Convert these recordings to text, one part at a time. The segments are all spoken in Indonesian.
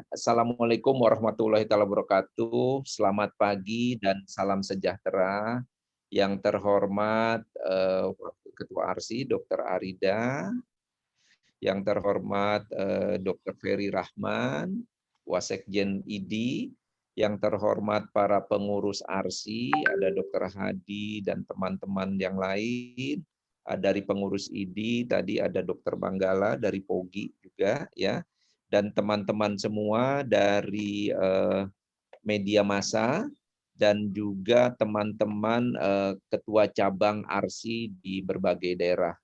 Assalamualaikum warahmatullahi wabarakatuh. Selamat pagi dan salam sejahtera. Yang terhormat Wakil Ketua ARSI Dr. Arida, yang terhormat Dr. Ferry Rahman, Wasekjen ID, yang terhormat para pengurus ARSI, ada Dr. Hadi dan teman-teman yang lain. Dari pengurus ID tadi ada Dr. Manggala dari POGI juga ya. Dan teman-teman semua dari media massa dan juga teman-teman ketua cabang ARSI di berbagai daerah.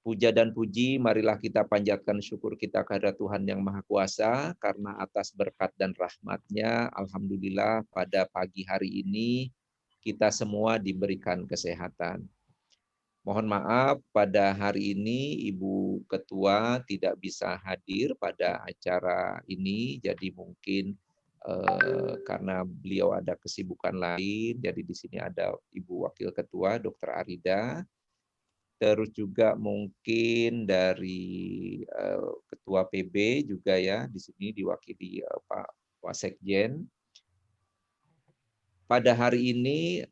Puja dan puji, marilah kita panjatkan syukur kita kepada Tuhan Yang Maha Kuasa, karena atas berkat dan rahmat-Nya, alhamdulillah pada pagi hari ini kita semua diberikan kesehatan. Mohon maaf, pada hari ini Ibu Ketua tidak bisa hadir pada acara ini, jadi mungkin karena beliau ada kesibukan lain, jadi di sini ada Ibu Wakil Ketua Dr. Arida, terus juga mungkin dari Ketua PB juga ya, di sini diwakili Pak Wasekjen. Pada hari ini,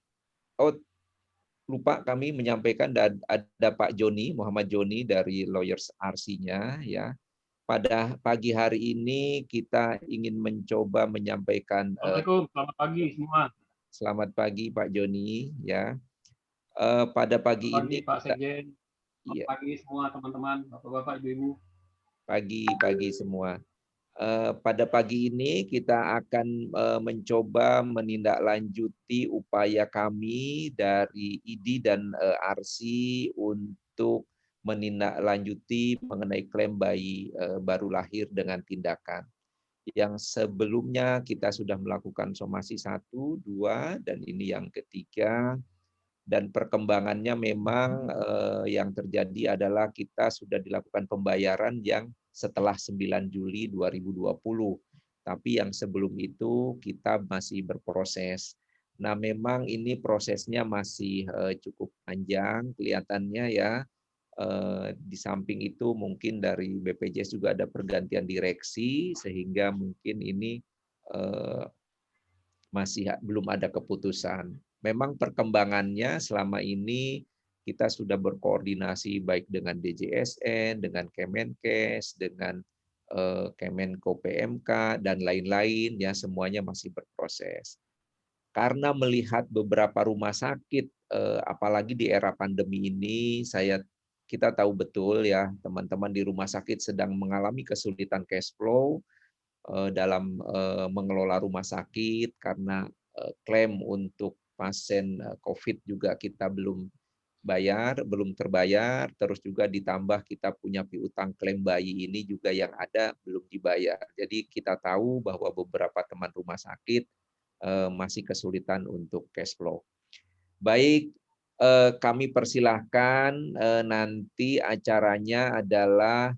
lupa kami menyampaikan ada Pak Joni, Muhammad Joni dari Lawyers RC-nya ya. Pada pagi hari ini kita ingin mencoba menyampaikan Assalamualaikum, selamat pagi semua. Selamat pagi Pak Joni ya. Pada pagi Selamat ini pagi Pak kita, Sekjen, selamat pagi semua teman-teman, bapak-bapak, ibu-ibu. Pagi semua. Pada pagi ini kita akan mencoba menindaklanjuti upaya kami dari ID dan ARSI untuk menindaklanjuti mengenai klaim bayi baru lahir dengan tindakan. Yang sebelumnya kita sudah melakukan somasi 1, 2, dan ini yang ketiga. Dan perkembangannya memang yang terjadi adalah kita sudah dilakukan pembayaran yang setelah 9 Juli 2020. Tapi yang sebelum itu kita masih berproses. Nah, memang ini prosesnya masih cukup panjang kelihatannya ya. Di samping itu mungkin dari BPJS juga ada pergantian direksi sehingga mungkin ini masih belum ada keputusan. Memang perkembangannya selama ini kita sudah berkoordinasi baik dengan DJSN, dengan Kemenkes, dengan Kemenko PMK dan lain-lain ya, semuanya masih berproses. Karena melihat beberapa rumah sakit apalagi di era pandemi ini, kita tahu betul ya teman-teman di rumah sakit sedang mengalami kesulitan cash flow dalam mengelola rumah sakit karena klaim untuk pasien COVID juga kita belum terbayar, terus juga ditambah kita punya piutang klaim bayi ini juga yang ada belum dibayar. Jadi kita tahu bahwa beberapa teman rumah sakit masih kesulitan untuk cash flow. Baik, kami persilahkan nanti acaranya adalah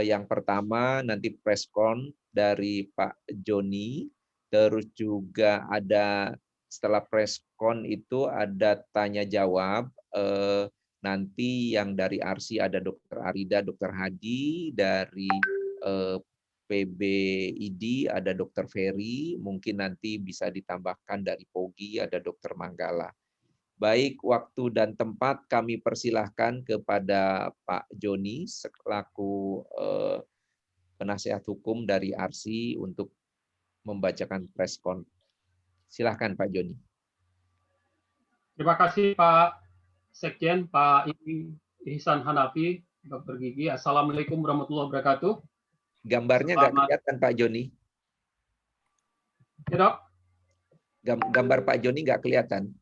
yang pertama nanti preskon dari Pak Joni, terus juga ada setelah preskon itu ada tanya jawab, nanti yang dari ARSI ada Dr. Arida, Dr. Hadi, dari PBID ada Dr. Ferry, mungkin nanti bisa ditambahkan dari POGI ada Dr. Manggala. Baik, waktu dan tempat kami persilahkan kepada Pak Joni selaku penasihat hukum dari ARSI untuk membacakan preskon. Silahkan Pak Joni. Terima kasih Pak Sekjen, Pak Ihsan Hanafi, Dr. Gigi. Assalamualaikum warahmatullahi wabarakatuh. Gambarnya nggak kelihatan Pak Joni. Ya dok? Gambar Pak Joni nggak kelihatan.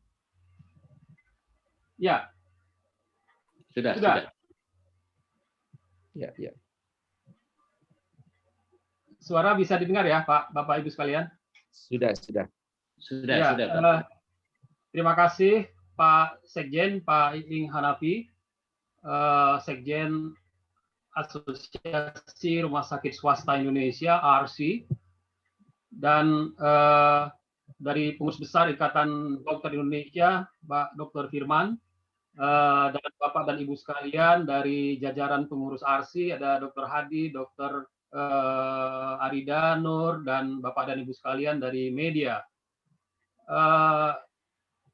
Ya. Sudah. Ya. Suara bisa didengar ya Pak, Bapak Ibu sekalian? Sudah. Sudah. Terima kasih Pak Sekjen, Pak Ing Hanafi, Sekjen Asosiasi Rumah Sakit Swasta Indonesia (ARSI), dan dari Pengurus Besar Ikatan Dokter Indonesia, Pak Dr. Firman, dan Bapak dan Ibu sekalian dari jajaran pengurus ARSI, ada Dr. Hadi, Dr. Arida, Nur, dan Bapak dan Ibu sekalian dari media.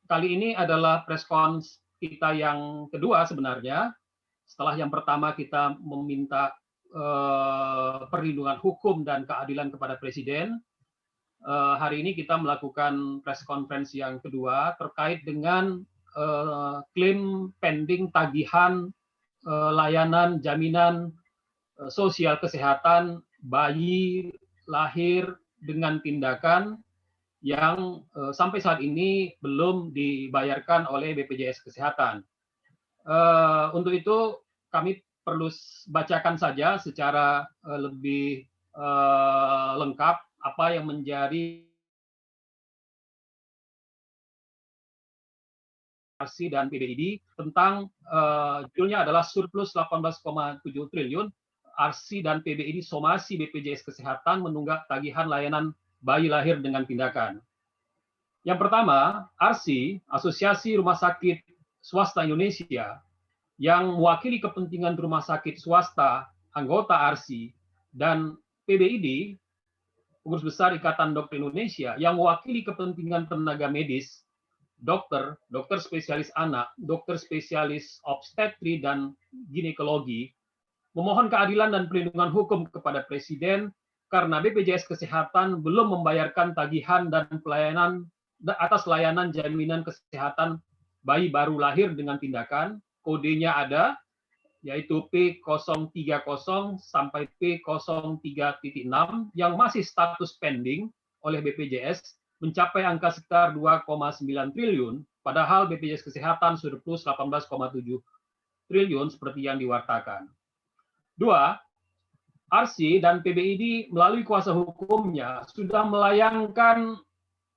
Kali ini adalah press conference kita yang kedua sebenarnya. Setelah yang pertama kita meminta perlindungan hukum dan keadilan kepada Presiden, hari ini kita melakukan press conference yang kedua terkait dengan klaim pending tagihan layanan jaminan sosial kesehatan bayi lahir dengan tindakan yang sampai saat ini belum dibayarkan oleh BPJS Kesehatan. Untuk itu kami perlu bacakan saja secara lebih lengkap apa yang menjadi ARSI dan PBID tentang judulnya adalah surplus 18,7 triliun ARSI dan PBID somasi BPJS Kesehatan menunggak tagihan layanan bayi lahir dengan tindakan. Yang pertama, ARSI, Asosiasi Rumah Sakit Swasta Indonesia, yang mewakili kepentingan rumah sakit swasta, anggota ARSI, dan PBID, Pengurus Besar Ikatan Dokter Indonesia, yang mewakili kepentingan tenaga medis, dokter, dokter spesialis anak, dokter spesialis obstetri dan ginekologi, memohon keadilan dan perlindungan hukum kepada Presiden karena BPJS Kesehatan belum membayarkan tagihan dan pelayanan atas layanan jaminan kesehatan bayi baru lahir dengan tindakan. Kodenya ada, yaitu P030 sampai P03.6 yang masih status pending oleh BPJS mencapai angka sekitar 2,9 triliun, padahal BPJS Kesehatan surplus 18,7 triliun seperti yang diwartakan. Dua, ARSI dan PBID melalui kuasa hukumnya sudah melayangkan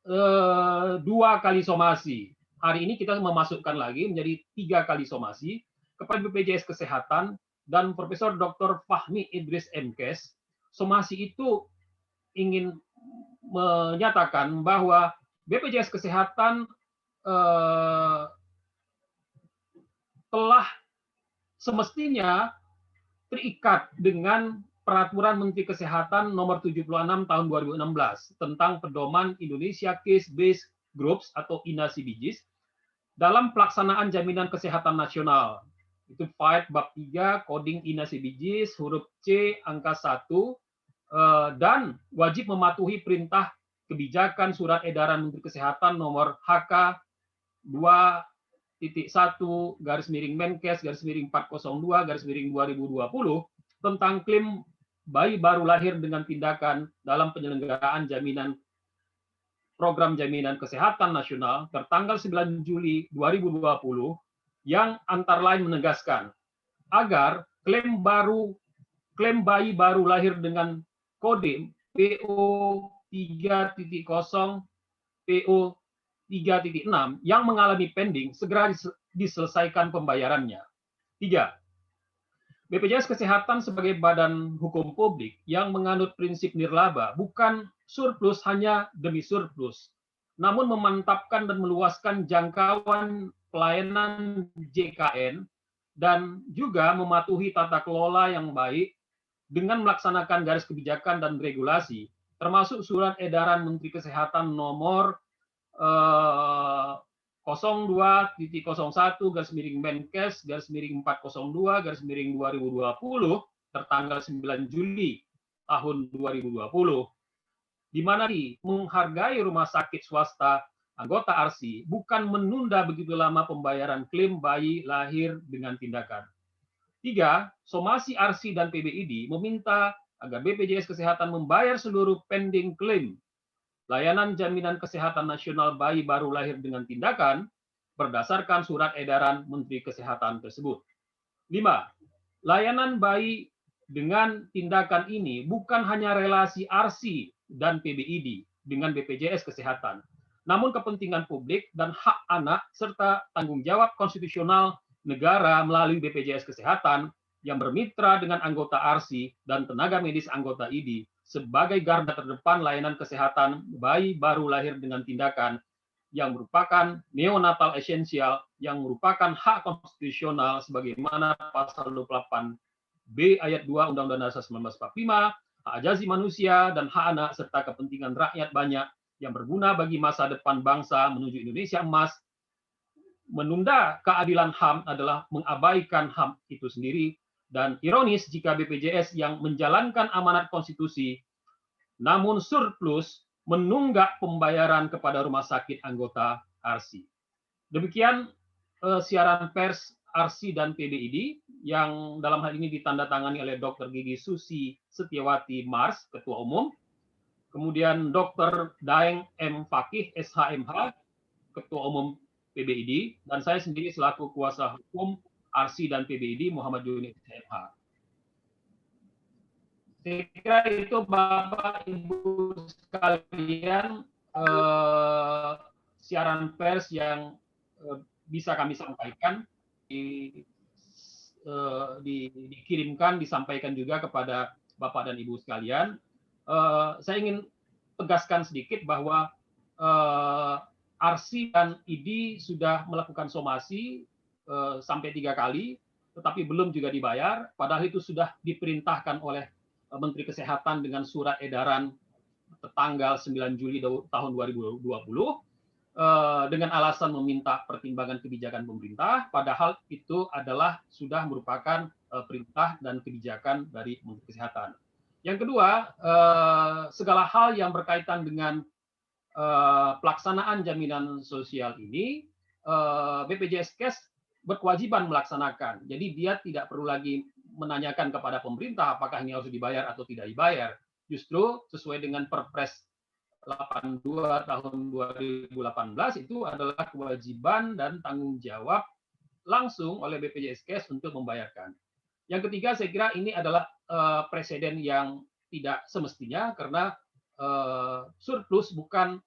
2 kali somasi. Hari ini kita memasukkan lagi menjadi 3 kali somasi kepada BPJS Kesehatan dan Profesor Dr. Fahmi Idris MKes. Somasi itu ingin menyatakan bahwa BPJS Kesehatan telah semestinya terikat dengan Peraturan Menteri Kesehatan Nomor 76 Tahun 2016 tentang Pedoman Indonesia Case Based Groups atau INA-CBGS dalam pelaksanaan jaminan kesehatan nasional. Itu Fight Bab 3 Coding INA-CBGS huruf C angka 1 dan wajib mematuhi perintah kebijakan Surat Edaran Menteri Kesehatan nomor HK 2.1-Menkes/402/2020 tentang klaim bayi baru lahir dengan tindakan dalam penyelenggaraan jaminan Program Jaminan Kesehatan Nasional tertanggal 9 Juli 2020 yang antara lain menegaskan agar klaim bayi baru lahir dengan kode PO 3.0 PO 3.6 yang mengalami pending segera diselesaikan pembayarannya. 3. BPJS Kesehatan sebagai badan hukum publik yang menganut prinsip nirlaba bukan surplus hanya demi surplus, namun memantapkan dan meluaskan jangkauan pelayanan JKN dan juga mematuhi tata kelola yang baik dengan melaksanakan garis kebijakan dan regulasi, termasuk Surat Edaran Menteri Kesehatan nomor 02.01/Menkes/402/2020 tertanggal 9 Juli tahun 2020, di mana menghargai rumah sakit swasta anggota ARSI bukan menunda begitu lama pembayaran klaim bayi lahir dengan tindakan. 3. Somasi ARSI dan PBID meminta agar BPJS Kesehatan membayar seluruh pending klaim layanan jaminan kesehatan nasional bayi baru lahir dengan tindakan berdasarkan Surat Edaran Menteri Kesehatan tersebut. 5. Layanan bayi dengan tindakan ini bukan hanya relasi ARSI dan PBID dengan BPJS Kesehatan, namun kepentingan publik dan hak anak serta tanggung jawab konstitusional negara melalui BPJS Kesehatan yang bermitra dengan anggota ARSI dan tenaga medis anggota ID sebagai garda terdepan layanan kesehatan bayi baru lahir dengan tindakan yang merupakan neonatal esensial yang merupakan hak konstitusional sebagaimana pasal 28B ayat 2 Undang-Undang Dasar 1945 hak asasi manusia, dan hak anak, serta kepentingan rakyat banyak yang berguna bagi masa depan bangsa menuju Indonesia emas. Menunda keadilan HAM adalah mengabaikan HAM itu sendiri, dan ironis jika BPJS yang menjalankan amanat konstitusi namun surplus menunggak pembayaran kepada rumah sakit anggota ARSI. Demikian siaran pers ARSI dan PBID yang dalam hal ini ditandatangani oleh Dr. Gigi Susi Setiawati Mars, Ketua Umum, kemudian Dr. Daeng M. Fakih, SHMH, Ketua Umum PBID, dan saya sendiri selaku kuasa hukum ARSI dan PBID, Muhammad Juni, SHMH. Saya kira itu Bapak Ibu sekalian siaran pers yang bisa kami sampaikan, dikirimkan, disampaikan juga kepada Bapak dan Ibu sekalian. Saya ingin tegaskan sedikit bahwa ARSI dan ID sudah melakukan somasi sampai 3 kali, tetapi belum juga dibayar, padahal itu sudah diperintahkan oleh Menteri Kesehatan dengan surat edaran tanggal 9 Juli tahun 2020 dengan alasan meminta pertimbangan kebijakan pemerintah, padahal itu adalah sudah merupakan perintah dan kebijakan dari Menteri Kesehatan. Yang kedua, segala hal yang berkaitan dengan pelaksanaan jaminan sosial ini, BPJS Kes berkewajiban melaksanakan. Jadi dia tidak perlu lagi menanyakan kepada pemerintah apakah ini harus dibayar atau tidak dibayar. Justru sesuai dengan Perpres 82 tahun 2018 itu adalah kewajiban dan tanggung jawab langsung oleh BPJS Kes untuk membayarkan. Yang ketiga, saya kira ini adalah presiden yang tidak semestinya, karena surplus bukan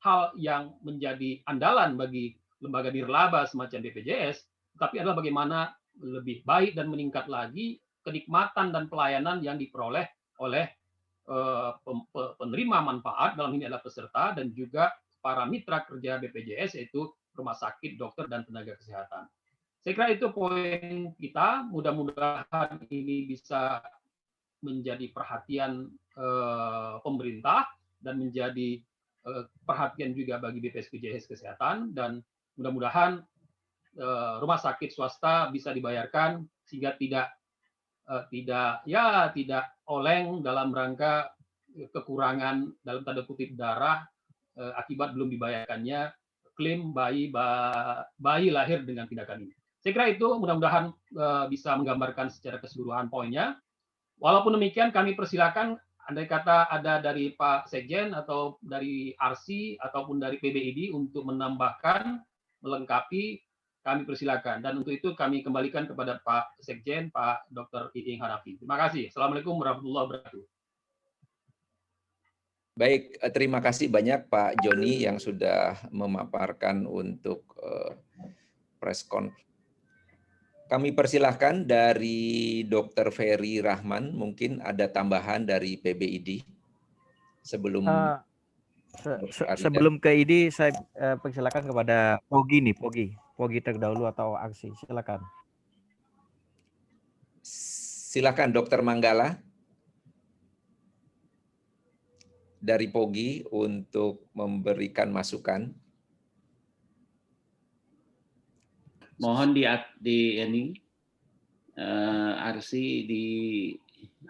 hal yang menjadi andalan bagi lembaga nirlaba semacam BPJS, tapi adalah bagaimana lebih baik dan meningkat lagi kenikmatan dan pelayanan yang diperoleh oleh penerima manfaat, dalam ini adalah peserta dan juga para mitra kerja BPJS, yaitu rumah sakit, dokter, dan tenaga kesehatan. Saya kira itu poin kita. Mudah-mudahan ini bisa menjadi perhatian pemerintah dan menjadi perhatian juga bagi BPJS Kesehatan, dan mudah-mudahan rumah sakit swasta bisa dibayarkan sehingga tidak oleng dalam rangka kekurangan dalam tanda kutip darah akibat belum dibayarkannya klaim bayi lahir dengan tindakan ini. Saya kira itu mudah-mudahan bisa menggambarkan secara keseluruhan poinnya. Walaupun demikian, kami persilakan andai kata ada dari Pak Sekjen atau dari ARSI ataupun dari PBID untuk menambahkan, melengkapi, kami persilakan. Dan untuk itu kami kembalikan kepada Pak Sekjen, Pak Dr. Iing Hanafi. Terima kasih. Assalamualaikum warahmatullahi wabarakatuh. Baik, terima kasih banyak Pak Joni yang sudah memaparkan untuk press conference. Kami persilahkan dari Dr. Ferry Rahman, mungkin ada tambahan dari PBID sebelum sebelum ke ID, saya persilakan kepada Pogi nih, Pogi terdahulu atau ARSI, silakan. Silakan Dr. Manggala dari Pogi untuk memberikan masukan. Mohon di ini ARSI di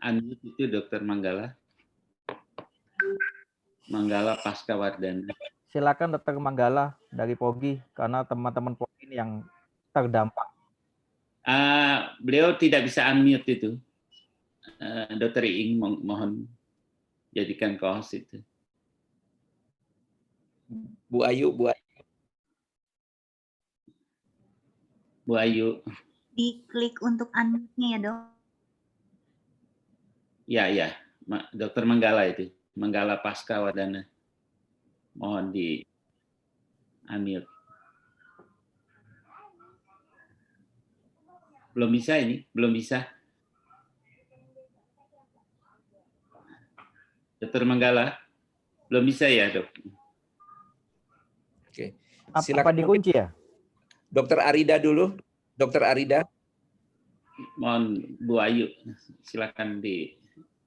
unmute itu Dr. Manggala. Manggala Pascawardana. Silakan Dr. Manggala dari Pogi, karena teman-teman Pogi ini yang terdampak. Beliau tidak bisa unmute itu. Dr. Iing mohon jadikan co-host itu. Bu Ayu. Diklik untuk unmute-nya ya, Dok. Ya. Dr. Manggala itu. Manggala Pascawardana. Mohon di unmute. Belum bisa ini, belum bisa. Dr. Manggala, belum bisa ya, Dok? Oke. Apa dikunci ya? Dr. Arida dulu. Dr. Arida. Mohon Bu Ayu, silakan di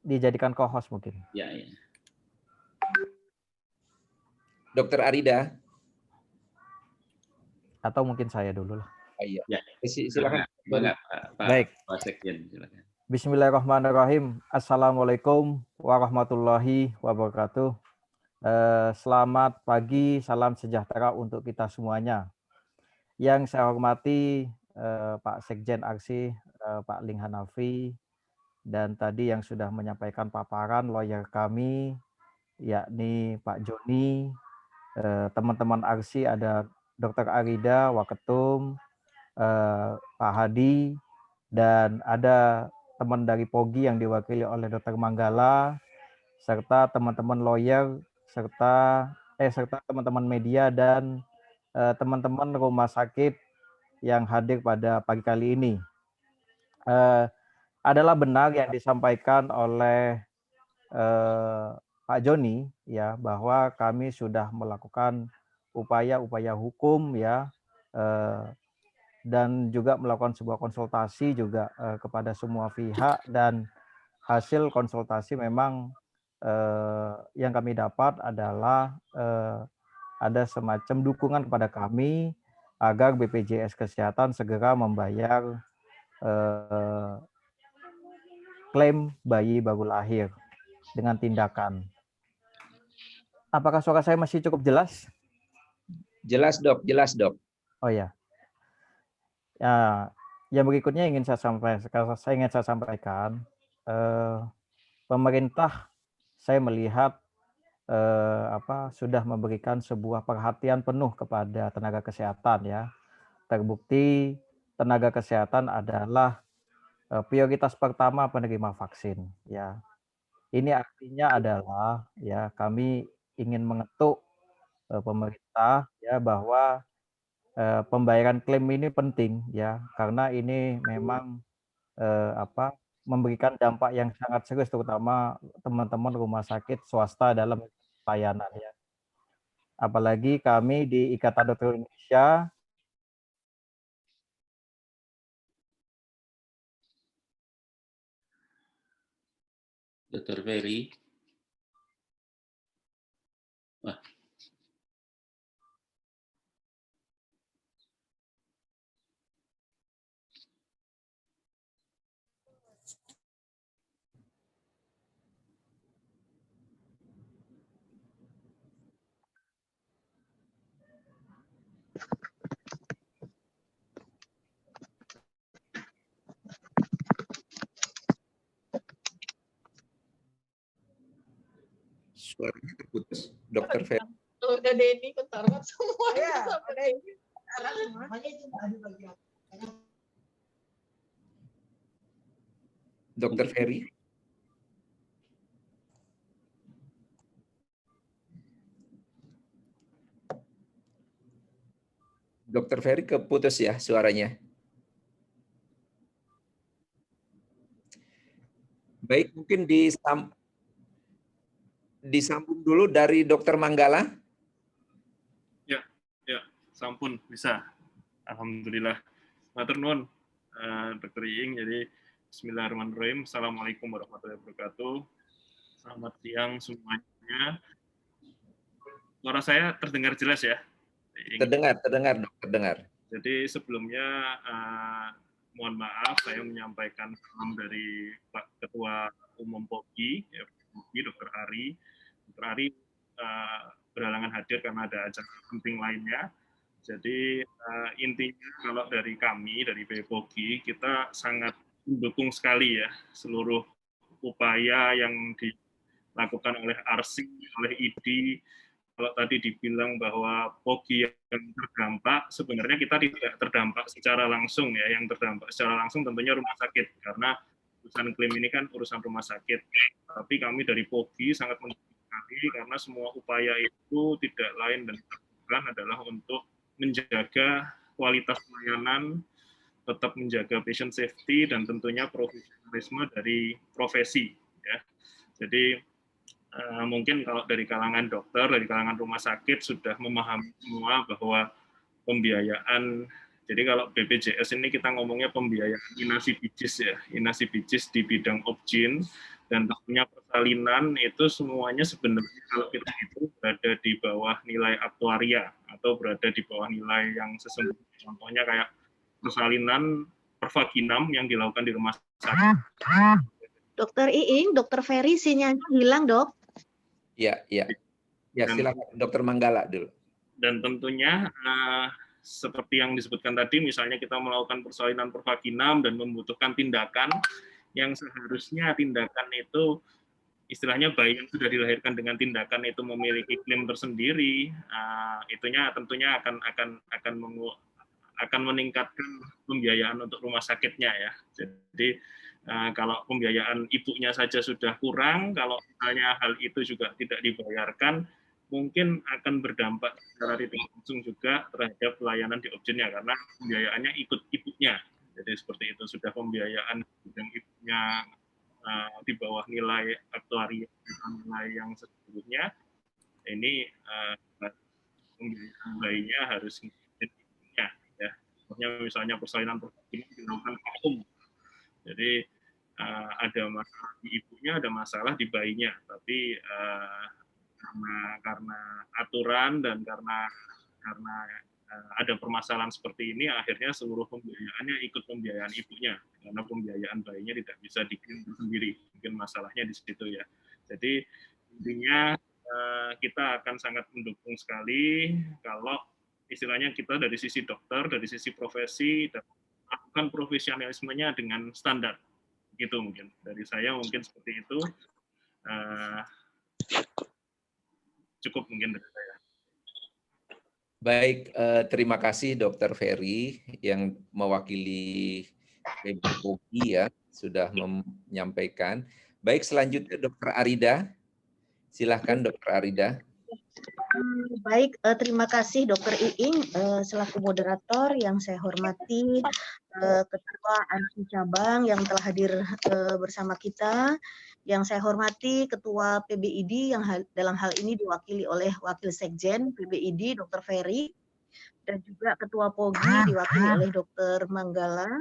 dijadikan co-host mungkin. Ya, ya. Dr. Arida. Atau mungkin saya dulu lah. Iya. Ya. Silakan. Baik. Pak Sekjen, silakan. Bismillahirrahmanirrahim. Assalamualaikum warahmatullahi wabarakatuh. Selamat pagi, salam sejahtera untuk kita semuanya. Yang saya hormati Pak Sekjen Aksi, Pak Ling Hanafi, dan tadi yang sudah menyampaikan paparan lawyer kami, yakni Pak Joni, teman-teman Aksi ada Dr. Arida, Waketum, Pak Hadi, dan ada teman dari POGI yang diwakili oleh Dr. Manggala, serta teman-teman lawyer, serta teman-teman media dan teman-teman rumah sakit yang hadir pada pagi kali ini. Adalah benar yang disampaikan oleh Pak Joni ya, bahwa kami sudah melakukan upaya-upaya hukum ya, dan juga melakukan sebuah konsultasi juga kepada semua pihak, dan hasil konsultasi memang yang kami dapat adalah ada semacam dukungan kepada kami agar BPJS Kesehatan segera membayar klaim bayi baru lahir dengan tindakan. Apakah suara saya masih cukup jelas? Jelas, Dok. Jelas, Dok. Oh ya. Ya, yang berikutnya ingin saya sampaikan, pemerintah saya melihat sudah memberikan sebuah perhatian penuh kepada tenaga kesehatan ya. Terbukti tenaga kesehatan adalah prioritas pertama penerima vaksin ya. Ini artinya adalah ya, kami ingin mengetuk pemerintah ya, bahwa pembayaran klaim ini penting ya, karena ini memang memberikan dampak yang sangat serius terutama teman-teman rumah sakit swasta dalam pelayanan ya. Apalagi kami di Ikatan Dokter Indonesia Dr. Ferry. Wah. Suaranya terputus, Dr. Ferry. Kalau udah Denny ketaruhan semua. Dr. Ferry. Dr. Ferry keputus ya suaranya. Baik, mungkin disambung dulu dari Dr. Manggala. Ya, sampun bisa. Alhamdulillah. Matur nuwun, Dr. Iing. Jadi Bismillahirrahmanirrahim. Assalamualaikum warahmatullahi wabarakatuh. Selamat siang semuanya. Suara saya terdengar jelas ya? Terdengar, Dok, terdengar. Jadi sebelumnya mohon maaf saya menyampaikan salam dari Pak Ketua Umum POGI, ya, Dr. Ari. Dr. Ari berhalangan hadir karena ada acara penting lainnya. Jadi intinya kalau dari kami, dari POGI, kita sangat mendukung sekali ya seluruh upaya yang dilakukan oleh ARSI, oleh ID. Kalau tadi dibilang bahwa POGI yang terdampak, sebenarnya kita tidak terdampak secara langsung ya. Yang terdampak secara langsung tentunya rumah sakit, karena urusan klaim ini kan urusan rumah sakit. Tapi kami dari POGI sangat mendukung sekali, karena semua upaya itu tidak lain dan bukan adalah untuk menjaga kualitas pelayanan, tetap menjaga patient safety, dan tentunya profesionalisme dari profesi. Ya. Jadi mungkin kalau dari kalangan dokter, dari kalangan rumah sakit sudah memahami semua bahwa pembiayaan, jadi kalau BPJS ini kita ngomongnya pembiayaan inasibijis ya, inasibijis di bidang obgyn, Dan tentunya persalinan itu semuanya sebenarnya kalau kita itu berada di bawah nilai aktuaria atau berada di bawah nilai yang sesungguhnya. Contohnya kayak persalinan pervaginam yang dilakukan di rumah sakit. Dokter Iing, Dokter Ferry sinyalnya hilang, Dok. Ya, ya. Ya, silakan Dokter Manggala dulu. Dan tentunya seperti yang disebutkan tadi, misalnya kita melakukan persalinan pervaginam dan membutuhkan tindakan yang seharusnya tindakan itu istilahnya bayi yang sudah dilahirkan dengan tindakan itu memiliki klaim tersendiri, itunya tentunya akan meningkatkan pembiayaan untuk rumah sakitnya ya. Jadi kalau pembiayaan ibunya saja sudah kurang, kalau misalnya hal itu juga tidak dibayarkan, mungkin akan berdampak secara tidak langsung juga terhadap pelayanan di Objinnya karena pembiayaannya ikut ibunya. Jadi seperti itu, sudah pembiayaan yang ibunya di bawah nilai aktuaria nilai yang sesungguhnya, ini pembiayaan bayinya harus ibunya ya. Contohnya misalnya persalinan pervaginam dilakukan vakum. Jadi ada masalah di ibunya, ada masalah di bayinya, tapi karena aturan dan karena ada permasalahan seperti ini, akhirnya seluruh pembiayaannya ikut pembiayaan ibunya, karena pembiayaan bayinya tidak bisa diklaim sendiri. Mungkin masalahnya di situ ya. Jadi intinya kita akan sangat mendukung sekali kalau istilahnya kita dari sisi dokter, dari sisi profesi, dan lakukan profesionalismenya dengan standar. Gitu mungkin. Dari saya mungkin seperti itu. Cukup mungkin dari saya. Baik, terima kasih Dokter Ferry yang mewakili PBPOGI ya, sudah menyampaikan. Baik, selanjutnya Dokter Arida. Silahkan Dokter Arida. Baik, terima kasih Dokter Iing selaku moderator yang saya hormati, Ketua ANSI Cabang yang telah hadir bersama kita, yang saya hormati Ketua PBID yang dalam hal ini diwakili oleh Wakil Sekjen PBID Dr. Ferry, dan juga Ketua POGI diwakili oleh Dr. Manggala,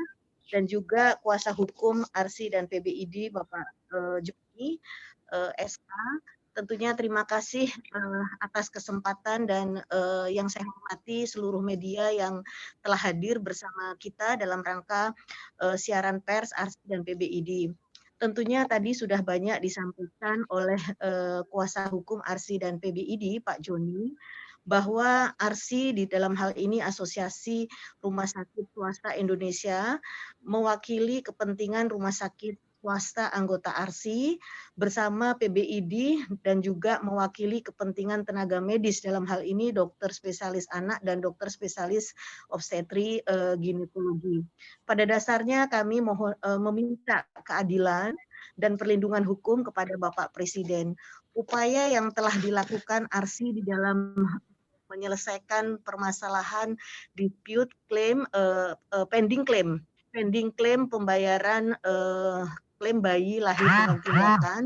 dan juga Kuasa Hukum ARSI dan PBID Bapak Joni SK. Tentunya terima kasih atas kesempatan dan yang saya hormati seluruh media yang telah hadir bersama kita dalam rangka siaran pers ARSI dan PBID. Tentunya tadi sudah banyak disampaikan oleh kuasa hukum ARSI dan PBID, Pak Joni, bahwa ARSI di dalam hal ini Asosiasi Rumah Sakit Swasta Indonesia mewakili kepentingan rumah sakit swasta anggota ARSI bersama PBID dan juga mewakili kepentingan tenaga medis dalam hal ini dokter spesialis anak dan dokter spesialis obstetri ginekologi. Pada dasarnya kami meminta keadilan dan perlindungan hukum kepada Bapak Presiden. Upaya yang telah dilakukan ARSI di dalam menyelesaikan permasalahan dispute claim, pending claim pembayaran klaim bayi lahir dengan tindakan,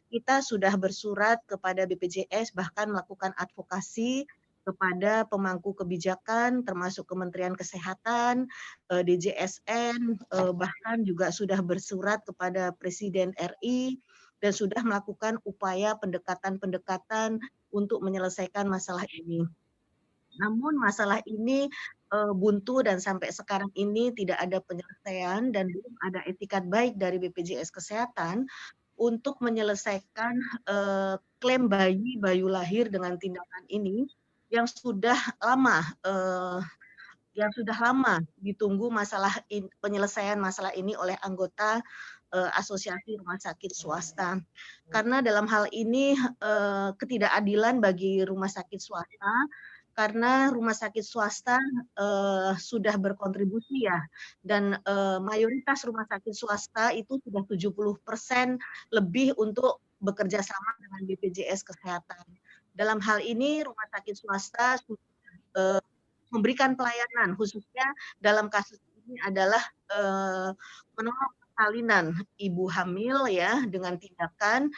kita sudah bersurat kepada BPJS, bahkan melakukan advokasi kepada pemangku kebijakan, termasuk Kementerian Kesehatan, DJSN, bahkan juga sudah bersurat kepada Presiden RI, dan sudah melakukan upaya pendekatan-pendekatan untuk menyelesaikan masalah ini. Namun masalah ini buntu dan sampai sekarang ini tidak ada penyelesaian dan belum ada etikat baik dari BPJS Kesehatan untuk menyelesaikan klaim bayi lahir dengan tindakan ini yang sudah lama ditunggu penyelesaian masalah ini oleh anggota Asosiasi Rumah Sakit Swasta. Karena dalam hal ini ketidakadilan bagi rumah sakit swasta, karena rumah sakit swasta sudah berkontribusi ya, dan mayoritas rumah sakit swasta itu sudah 70% lebih untuk bekerja sama dengan BPJS Kesehatan. Dalam hal ini rumah sakit swasta memberikan pelayanan, khususnya dalam kasus ini adalah menolong persalinan ibu hamil ya dengan tindakan,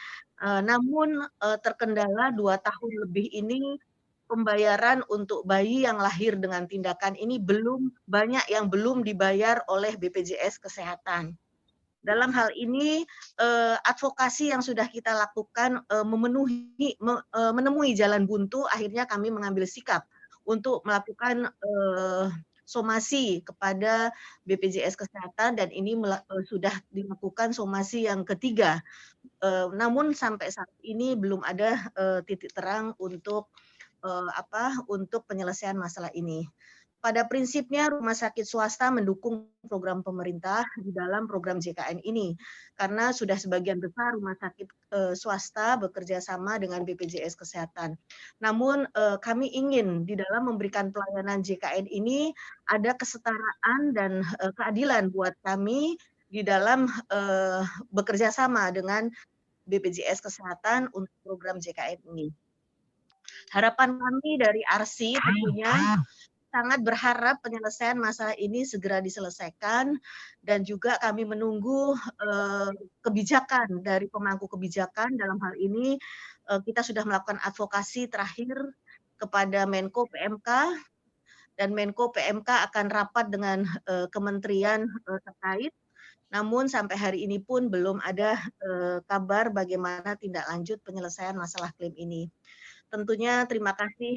namun terkendala 2 tahun lebih ini pembayaran untuk bayi yang lahir dengan tindakan ini belum banyak yang belum dibayar oleh BPJS Kesehatan. Dalam hal ini advokasi yang sudah kita lakukan menemui jalan buntu, akhirnya kami mengambil sikap untuk melakukan somasi kepada BPJS Kesehatan, dan ini sudah dilakukan somasi yang ketiga. Namun sampai saat ini belum ada titik terang untuk untuk penyelesaian masalah ini. Pada prinsipnya rumah sakit swasta mendukung program pemerintah di dalam program JKN ini, karena sudah sebagian besar rumah sakit swasta bekerja sama dengan BPJS Kesehatan. Namun kami ingin di dalam memberikan pelayanan JKN ini ada kesetaraan dan keadilan buat kami di dalam bekerja sama dengan BPJS Kesehatan untuk program JKN ini. Harapan kami dari ARSI tentunya sangat berharap penyelesaian masalah ini segera diselesaikan, dan juga kami menunggu kebijakan dari pemangku kebijakan. Dalam hal ini kita sudah melakukan advokasi terakhir kepada Menko PMK, dan Menko PMK akan rapat dengan kementerian terkait. Namun sampai hari ini pun belum ada kabar bagaimana tindak lanjut penyelesaian masalah klaim ini. Tentunya terima kasih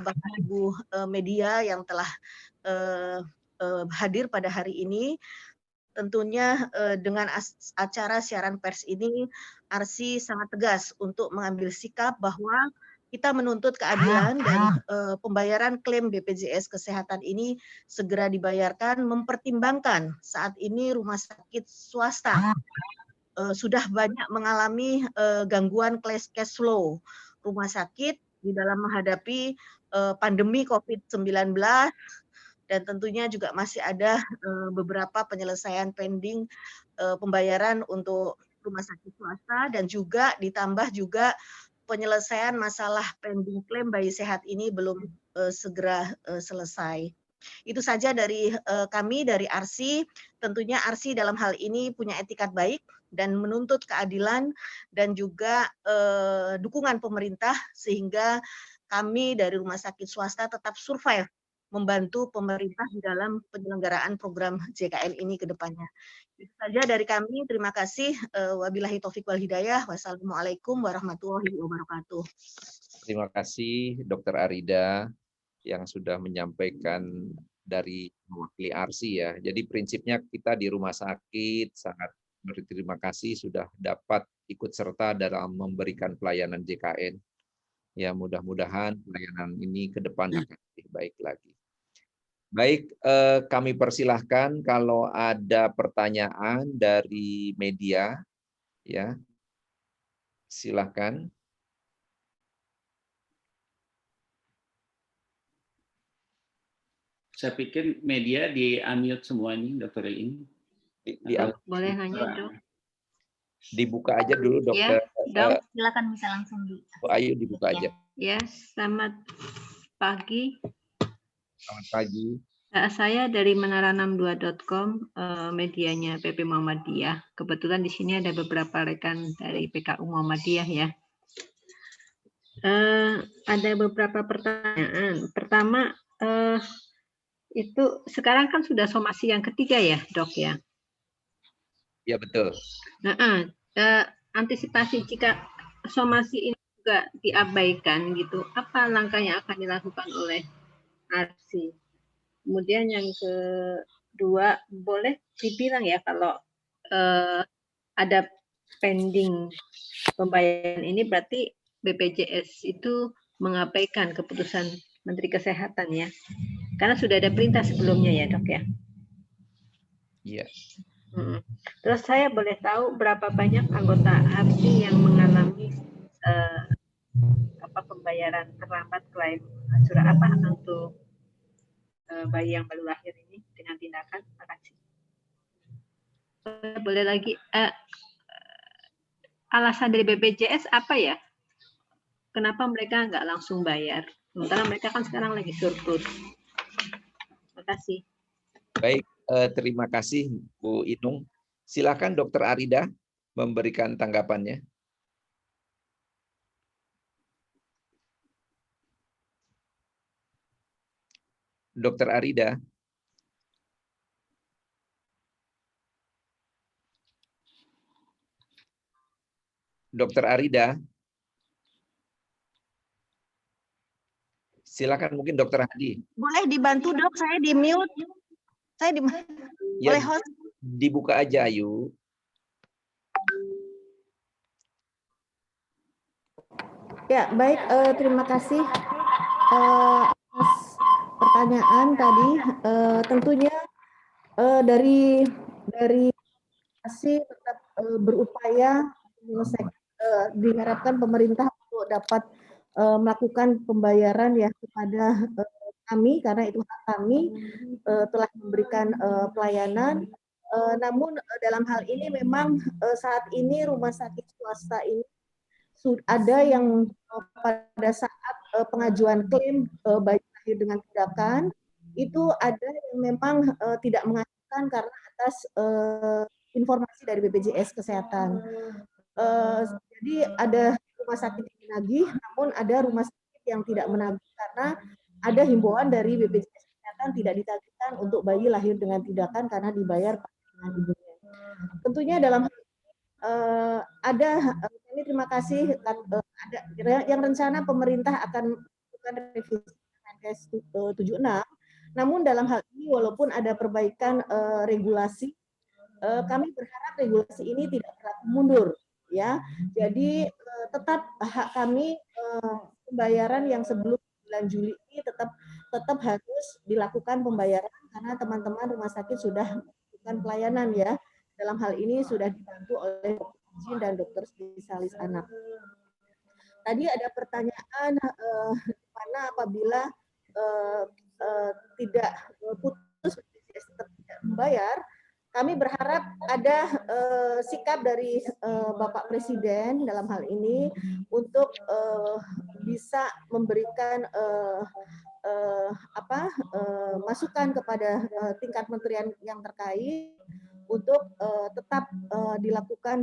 Bapak Ibu media yang telah hadir pada hari ini. Tentunya dengan acara siaran pers ini, ARSI sangat tegas untuk mengambil sikap bahwa kita menuntut keadilan dan pembayaran klaim BPJS Kesehatan ini segera dibayarkan, mempertimbangkan saat ini rumah sakit swasta sudah banyak mengalami gangguan cash flow rumah sakit di dalam menghadapi pandemi COVID-19, dan tentunya juga masih ada beberapa penyelesaian pending pembayaran untuk rumah sakit swasta, dan juga ditambah juga penyelesaian masalah pending klaim bayi sehat ini belum segera selesai. Itu saja dari kami, dari ARSI. Tentunya ARSI dalam hal ini punya etikat baik dan menuntut keadilan dan juga dukungan pemerintah, sehingga kami dari rumah sakit swasta tetap survive membantu pemerintah di dalam penyelenggaraan program JKN ini ke depannya. Itu saja dari kami. Terima kasih. Wabillahi taufiq wal hidayah. Wassalamualaikum warahmatullahi wabarakatuh. Terima kasih Dr. Arida yang sudah menyampaikan dari mewakili ARSI ya. Jadi prinsipnya kita di rumah sakit sangat berterima kasih sudah dapat ikut serta dalam memberikan pelayanan JKN. Ya, mudah-mudahan pelayanan ini ke depan akan lebih baik lagi. Baik, kami persilahkan kalau ada pertanyaan dari media, ya, silakan. Saya pikir media di-unmute semua ini, Dr. Iing. Boleh nanya, Dok? Dibuka aja dulu, Dokter. Ya, Dok, silakan bisa langsung di. Ayo dibuka aja. Ya, selamat pagi. Selamat pagi. Saya dari menara62.com, medianya PP Muhammadiyah. Kebetulan di sini ada beberapa rekan dari PKU Muhammadiyah ya. Ada beberapa pertanyaan. Pertama, itu sekarang kan sudah somasi yang ketiga ya, Dok ya? Ya, betul. Antisipasi jika somasi ini juga diabaikan gitu, apa langkah yang akan dilakukan oleh ARSI? Kemudian yang kedua, boleh dibilang ya kalau ada pending pembayaran ini berarti BPJS itu mengabaikan keputusan Menteri Kesehatan ya, karena sudah ada perintah sebelumnya ya, Dok ya. Iya. Terus saya boleh tahu berapa banyak anggota ARSI yang mengalami pembayaran terlambat klaim apa untuk bayi yang baru lahir ini dengan tindakan. Terima kasih. Boleh lagi alasan dari BPJS apa ya? Kenapa mereka nggak langsung bayar? Sementara mereka kan sekarang lagi surplus. Terima kasih. Baik, terima kasih Bu Inung. Silakan Dr. Arida memberikan tanggapannya. Dr. Arida. Dokter Arida. Silakan mungkin Dokter Hadi. Boleh dibantu dok, saya di mute. Saya di Ya, boleh host. dibuka aja Ayu. Ya, baik. Terima kasih atas pertanyaan tadi. Tentunya dari tetap berupaya diharapkan pemerintah untuk dapat melakukan pembayaran ya kepada kami karena itu hak kami telah memberikan pelayanan. Namun dalam hal ini memang saat ini rumah sakit swasta ini ada yang pada saat pengajuan klaim bayi lahir dengan tindakan itu ada yang memang tidak mengajukan karena atas informasi dari BPJS Kesehatan. Jadi ada rumah sakit yang menagih, namun ada rumah sakit yang tidak menagih karena ada himbauan dari BPJS Kesehatan tidak ditagihkan untuk bayi lahir dengan tindakan karena dibayar dengan ibunya. Tentunya dalam ada ini terima kasih ada yang rencana pemerintah akan melakukan revisi Kemenkes 76. Namun dalam hal ini walaupun ada perbaikan regulasi, kami berharap regulasi ini tidak berlaku mundur ya. Jadi tetap hak kami pembayaran yang sebelum bulan Juli ini tetap harus dilakukan pembayaran karena teman-teman rumah sakit sudah melakukan pelayanan ya. Dalam hal ini sudah dibantu oleh dokter dan dokter spesialis anak. Tadi ada pertanyaan mana apabila tidak putus tidak membayar, kami berharap ada sikap dari Bapak Presiden dalam hal ini untuk bisa memberikan masukan kepada tingkat kementerian yang terkait untuk tetap dilakukan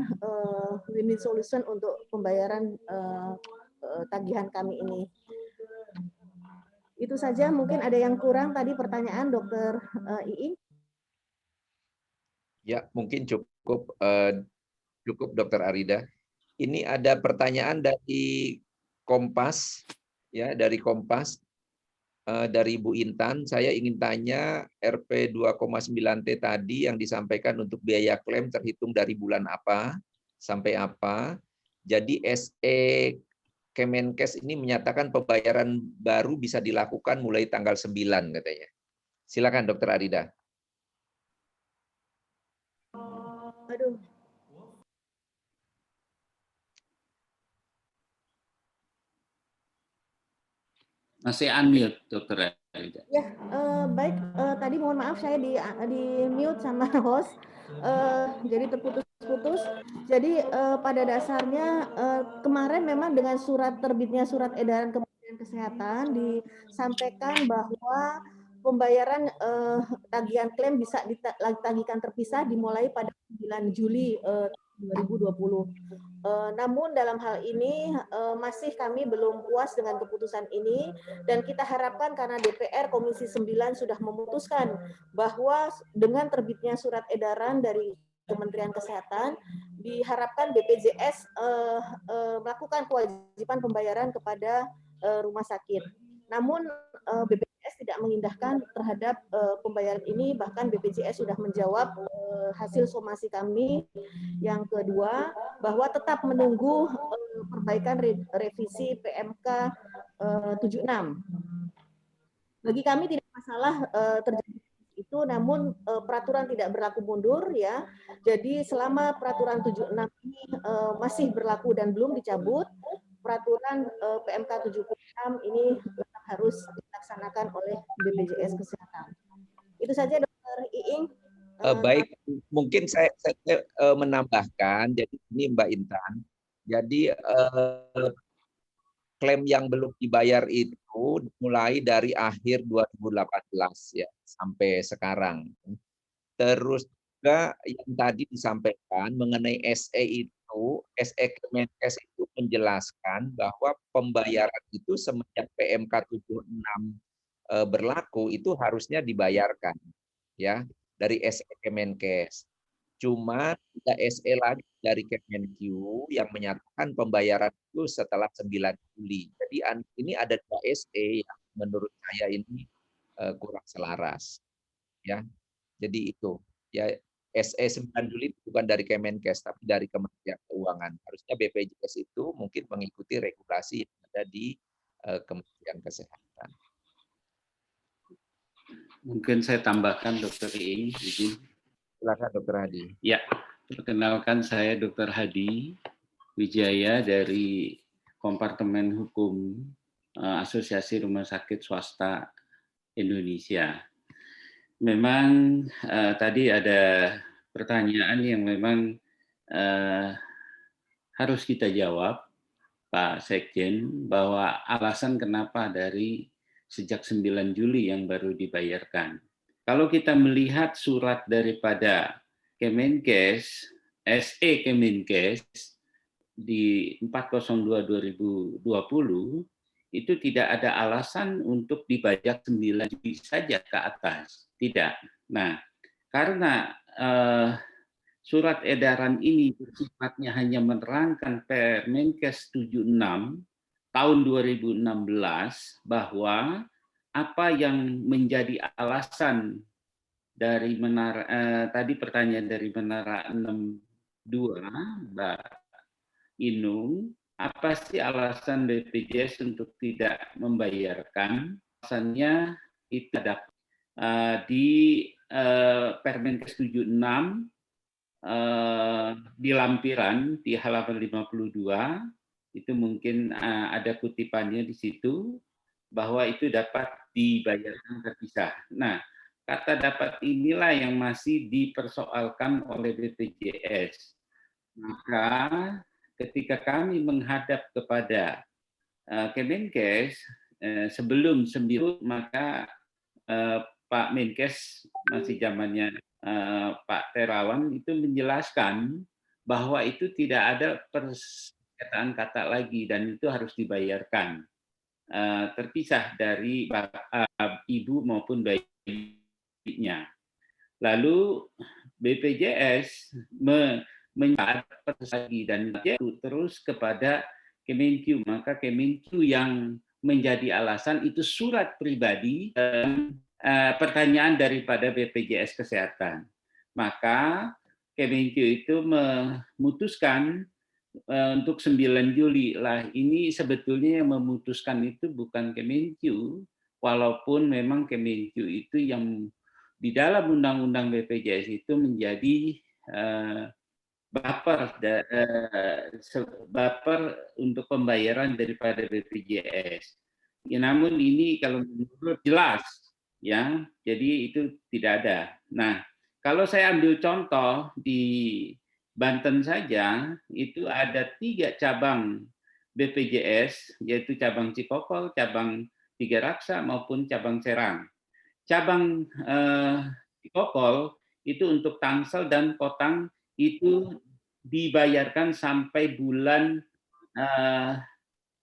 win-win solution untuk pembayaran tagihan kami ini. Itu saja, mungkin ada yang kurang tadi pertanyaan Dokter Iing. Ya, mungkin cukup Dokter Arida. Ini ada pertanyaan dari Kompas, ya dari Kompas. Dari Bu Intan, saya ingin tanya RP 2,9T tadi yang disampaikan untuk biaya klaim terhitung dari bulan apa sampai apa. Jadi SE Kemenkes ini menyatakan pembayaran baru bisa dilakukan mulai tanggal 9 katanya. Silakan Dokter Arida. Aduh. Masih unmute, Dokter Arida. Ya, baik. Tadi mohon maaf saya di mute sama host, jadi terputus-putus. Jadi pada dasarnya kemarin memang dengan terbitnya surat edaran Kementerian Kesehatan disampaikan bahwa pembayaran tagihan klaim bisa ditagihkan terpisah dimulai pada 9 Juli 2020. Namun dalam hal ini masih kami belum puas dengan keputusan ini dan kita harapkan karena DPR Komisi 9 sudah memutuskan bahwa dengan terbitnya surat edaran dari Kementerian Kesehatan diharapkan BPJS melakukan kewajiban pembayaran kepada rumah sakit. Namun BPJS tidak mengindahkan terhadap pembayaran ini, bahkan BPJS sudah menjawab hasil somasi kami yang kedua bahwa tetap menunggu perbaikan revisi PMK 76. Bagi kami tidak masalah terjadi itu, namun peraturan tidak berlaku mundur ya. Jadi selama peraturan 76 ini masih berlaku dan belum dicabut, peraturan PMK 76 ini tetap harus dilaksanakan oleh BPJS Kesehatan. Itu saja Dokter Iing. Baik, mungkin saya menambahkan, jadi ini Mbak Intan, jadi klaim yang belum dibayar itu mulai dari akhir 2018 ya sampai sekarang. Terus juga yang tadi disampaikan mengenai SE itu, SE Kemenkes itu menjelaskan bahwa pembayaran itu semenjak PMK 76 berlaku itu harusnya dibayarkan ya dari SE Kemenkes. Cuma ada SE lagi dari Kemenq yang menyatakan pembayaran itu setelah 9 Juli. Jadi ini ada 2 SE yang menurut saya ini kurang selaras. Ya, jadi itu. Ya, SE 9 Juli bukan dari Kemenkes tapi dari Kementerian Keuangan. Harusnya BPJS itu mungkin mengikuti regulasi yang ada di Kementerian Kesehatan. Mungkin saya tambahkan, Dr. Iing, izin. Silakan, Dr. Hadi. Ya, perkenalkan saya Dr. Hadi Wijaya dari Kompartemen Hukum Asosiasi Rumah Sakit Swasta Indonesia. Memang tadi ada pertanyaan yang memang harus kita jawab, Pak Sekjen, bahwa alasan kenapa dari sejak 9 Juli yang baru dibayarkan. Kalau kita melihat surat daripada Kemenkes, SE Kemenkes di 402/2020, itu tidak ada alasan untuk dibayar 9 Juli saja ke atas. Tidak. Nah, karena surat edaran ini sifatnya hanya menerangkan Permenkes 76 tahun 2016 bahwa apa yang menjadi alasan dari menara tadi pertanyaan dari Menara 62 Mbak Inung, apa sih alasan BPJS untuk tidak membayarkan? Alasannya itu ada di Permenkes 76 di lampiran di halaman 52 itu mungkin ada kutipannya di situ bahwa itu dapat dibayarkan terpisah. Nah, kata dapat inilah yang masih dipersoalkan oleh BPJS. Maka ketika kami menghadap kepada Kemenkes sebelum 9, maka Pak Menkes masih zamannya Pak Terawan itu menjelaskan bahwa itu tidak ada perkataan kata lagi dan itu harus dibayarkan terpisah dari ibu maupun bayinya. Lalu BPJS mencatat lagi dan terus kepada Kemenq, maka Kemenq yang menjadi alasan itu surat pribadi pertanyaan daripada BPJS Kesehatan. Maka Kemenq itu memutuskan untuk 9 Juli lah. Ini sebetulnya yang memutuskan itu bukan Kemenq, walaupun memang Kemenq itu yang di dalam Undang-Undang BPJS itu menjadi baper untuk pembayaran daripada BPJS. Ya, namun ini kalau menurut jelas, ya, jadi itu tidak ada. Nah, kalau saya ambil contoh di Banten saja, itu ada 3 cabang BPJS, yaitu cabang Cikokol, cabang Tiga Raksa, maupun cabang Serang. Cabang Cikokol itu untuk Tangsel dan Kotang itu dibayarkan sampai bulan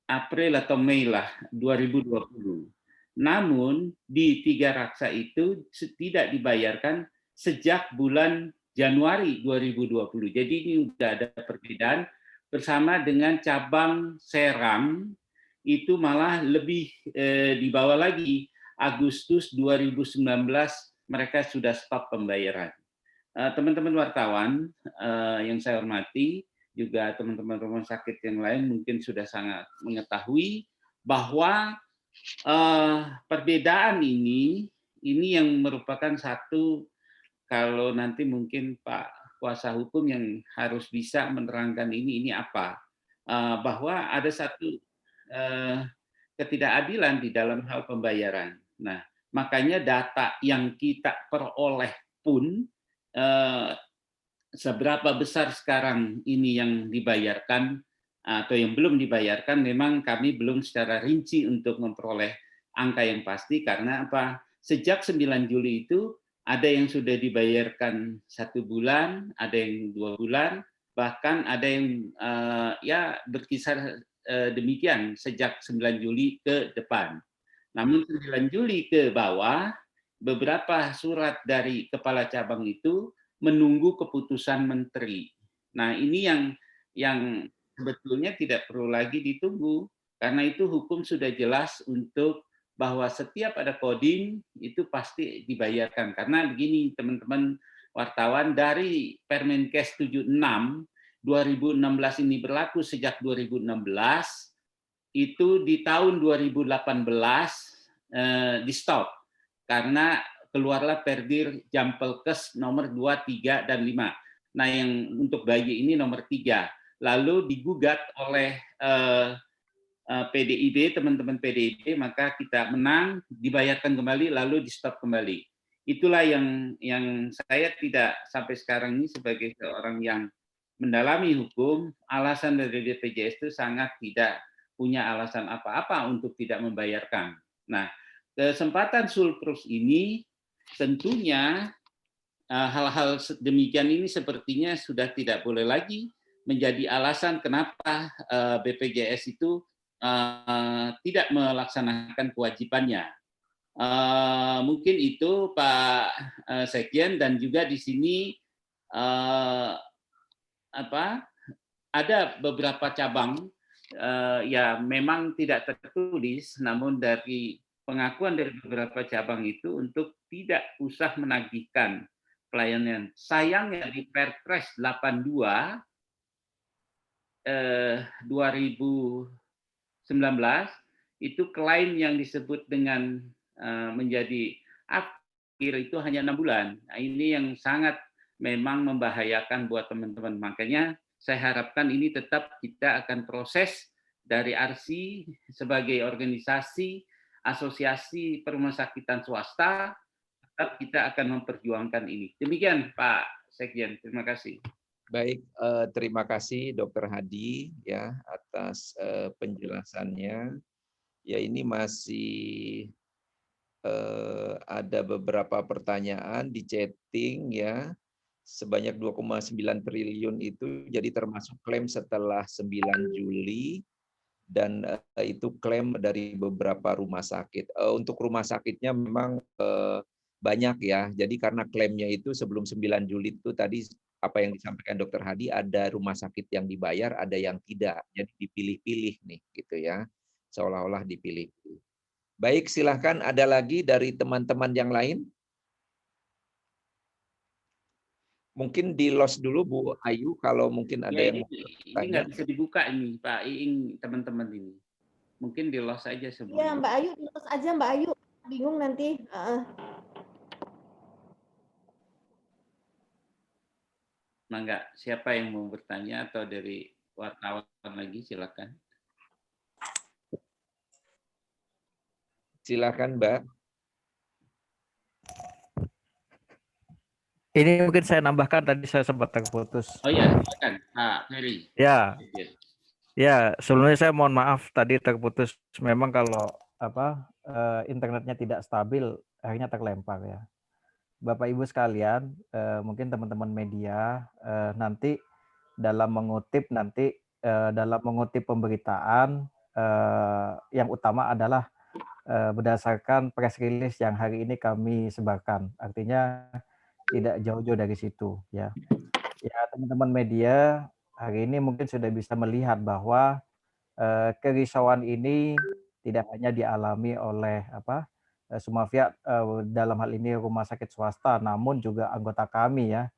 April atau Mei lah 2020. Namun di Tiga Raksa itu tidak dibayarkan sejak bulan Januari 2020. Jadi ini sudah ada perbedaan bersama dengan cabang Serang itu malah lebih di bawah lagi. Agustus 2019 mereka sudah stop pembayaran. Teman-teman wartawan yang saya hormati, juga teman-teman rumah sakit yang lain mungkin sudah sangat mengetahui bahwa perbedaan ini yang merupakan satu, kalau nanti mungkin Pak kuasa hukum yang harus bisa menerangkan ini apa, bahwa ada satu ketidakadilan di dalam hal pembayaran. Nah, makanya data yang kita peroleh pun seberapa besar sekarang ini yang dibayarkan atau yang belum dibayarkan, memang kami belum secara rinci untuk memperoleh angka yang pasti, karena apa? Sejak 9 Juli itu ada yang sudah dibayarkan 1 bulan, ada yang 2 bulan, bahkan ada yang ya berkisar demikian sejak 9 Juli ke depan. Namun 9 Juli ke bawah, beberapa surat dari kepala cabang itu menunggu keputusan menteri. Nah, ini yang sebetulnya tidak perlu lagi ditunggu, karena itu hukum sudah jelas untuk bahwa setiap ada kodim itu pasti dibayarkan. Karena begini teman-teman wartawan, dari Permenkes 76 2016 ini berlaku sejak 2016, itu di tahun 2018 di stop karena keluarlah Perdir Jampelkes nomor 2, 3, dan 5. Nah, yang untuk bayi ini nomor 3. Lalu digugat oleh PDIB, teman-teman PDIB, maka kita menang, dibayarkan kembali, lalu di stop kembali. Itulah yang saya tidak sampai sekarang ini sebagai seorang yang mendalami hukum, alasan dari BPJS itu sangat tidak punya alasan apa-apa untuk tidak membayarkan. Nah, kesempatan surplus ini tentunya hal-hal demikian ini sepertinya sudah tidak boleh lagi menjadi alasan kenapa BPJS itu tidak melaksanakan kewajibannya. Mungkin itu Pak Sekjen, dan juga di sini ada beberapa cabang ya memang tidak tertulis, namun dari pengakuan dari beberapa cabang itu untuk tidak usah menagihkan pelayanan. Sayangnya di Perpres 82 2019 itu klaim yang disebut dengan menjadi akhir itu hanya 6 bulan. Nah, ini yang sangat memang membahayakan buat teman-teman. Makanya saya harapkan ini tetap kita akan proses dari ARSI sebagai organisasi asosiasi perumahsakitan swasta, tetap kita akan memperjuangkan ini. Demikian Pak Sekjen, terima kasih. Baik, terima kasih Dr. Hadi ya atas penjelasannya. Ya, ini masih ada beberapa pertanyaan di chatting ya. Sebanyak 2,9 triliun itu jadi termasuk klaim setelah 9 Juli dan itu klaim dari beberapa rumah sakit. Untuk rumah sakitnya memang banyak ya. Jadi karena klaimnya itu sebelum 9 Juli itu tadi apa yang disampaikan Dr. Hadi, ada rumah sakit yang dibayar, ada yang tidak. Jadi dipilih-pilih nih gitu ya. Seolah-olah dipilih. Baik, silahkan ada lagi dari teman-teman yang lain. Mungkin di lost dulu Bu Ayu kalau mungkin ada ya, yang ini nggak bisa dibuka ini Pak Iing, teman-teman ini. Mungkin di lost aja sebelum. Iya Mbak Ayu, di lost aja Mbak Ayu. Bingung nanti. Mangga, siapa yang mau bertanya atau dari wartawan lagi silakan. Silakan Mbak. Ini mungkin saya nambahkan, tadi saya sempat terputus. Oh ya, silakan Pak Ferry. Ya, sebelumnya saya mohon maaf tadi terputus. Memang kalau internetnya tidak stabil, akhirnya terlempar ya. Bapak Ibu sekalian, mungkin teman-teman media nanti dalam mengutip pemberitaan yang utama adalah berdasarkan press release yang hari ini kami sebarkan. Artinya tidak jauh-jauh dari situ ya. Ya, teman-teman media hari ini mungkin sudah bisa melihat bahwa kerisauan ini tidak hanya dialami oleh semua pihak, dalam hal ini rumah sakit swasta, namun juga anggota kami ya,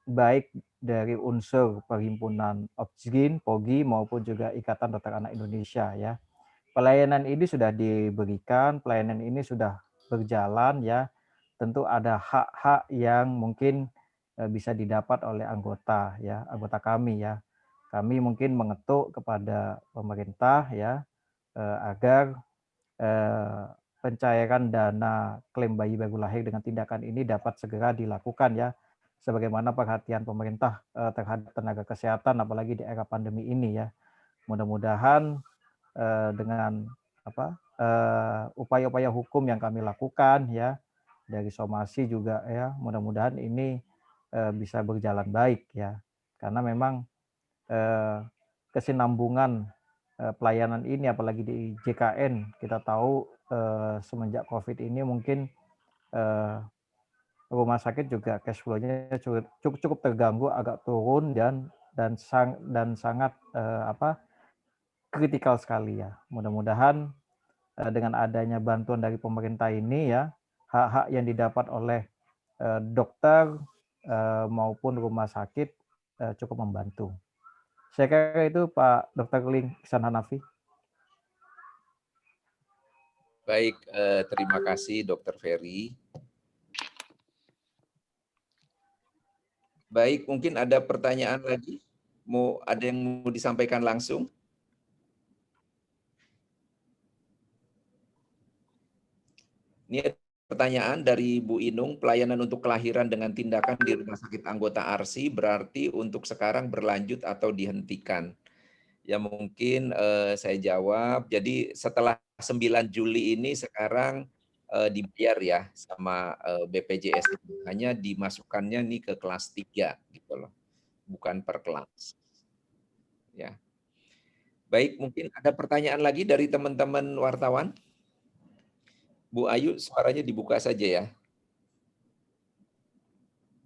baik dari unsur Perhimpunan Opsgin, POGI maupun juga Ikatan Dokter Anak Indonesia ya. Pelayanan ini sudah diberikan, pelayanan ini sudah berjalan ya. Tentu ada hak-hak yang mungkin bisa didapat oleh anggota ya, anggota kami ya. Kami mungkin mengetuk kepada pemerintah ya agar pencairan dana klaim bayi baru lahir dengan tindakan ini dapat segera dilakukan ya, sebagaimana perhatian pemerintah terhadap tenaga kesehatan apalagi di era pandemi ini ya. Mudah-mudahan dengan upaya-upaya hukum yang kami lakukan ya dari somasi juga ya, mudah-mudahan ini bisa berjalan baik ya, karena memang kesinambungan pelayanan ini apalagi di JKN kita tahu semenjak COVID ini mungkin rumah sakit juga cash flow-nya cukup terganggu, agak turun dan sangat kritikal sekali ya. Mudah-mudahan dengan adanya bantuan dari pemerintah ini ya, hak-hak yang didapat oleh dokter maupun rumah sakit cukup membantu. Saya kira itu Pak Dr. Ling Ihsan Hanafi. Baik, terima kasih Dr. Ferry. Baik, mungkin ada pertanyaan lagi? Ada yang mau disampaikan langsung? Ini ada pertanyaan dari Bu Inung, pelayanan untuk kelahiran dengan tindakan di rumah sakit anggota ARSI berarti untuk sekarang berlanjut atau dihentikan? Ya mungkin saya jawab, jadi setelah 9 Juli ini sekarang dibayar ya sama BPJS, hanya dimasukkannya nih ke kelas 3 gitu loh, bukan per kelas. Ya. Baik, mungkin ada pertanyaan lagi dari teman-teman wartawan? Bu Ayu, suaranya dibuka saja ya.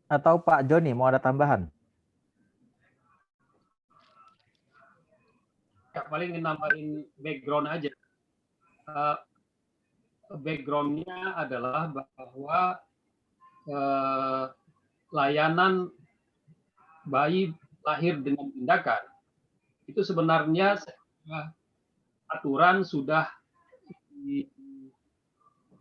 Atau Pak Joni mau ada tambahan? Ya, paling nambahin background aja. Backgroundnya adalah bahwa layanan bayi lahir dengan tindakan itu sebenarnya aturan sudah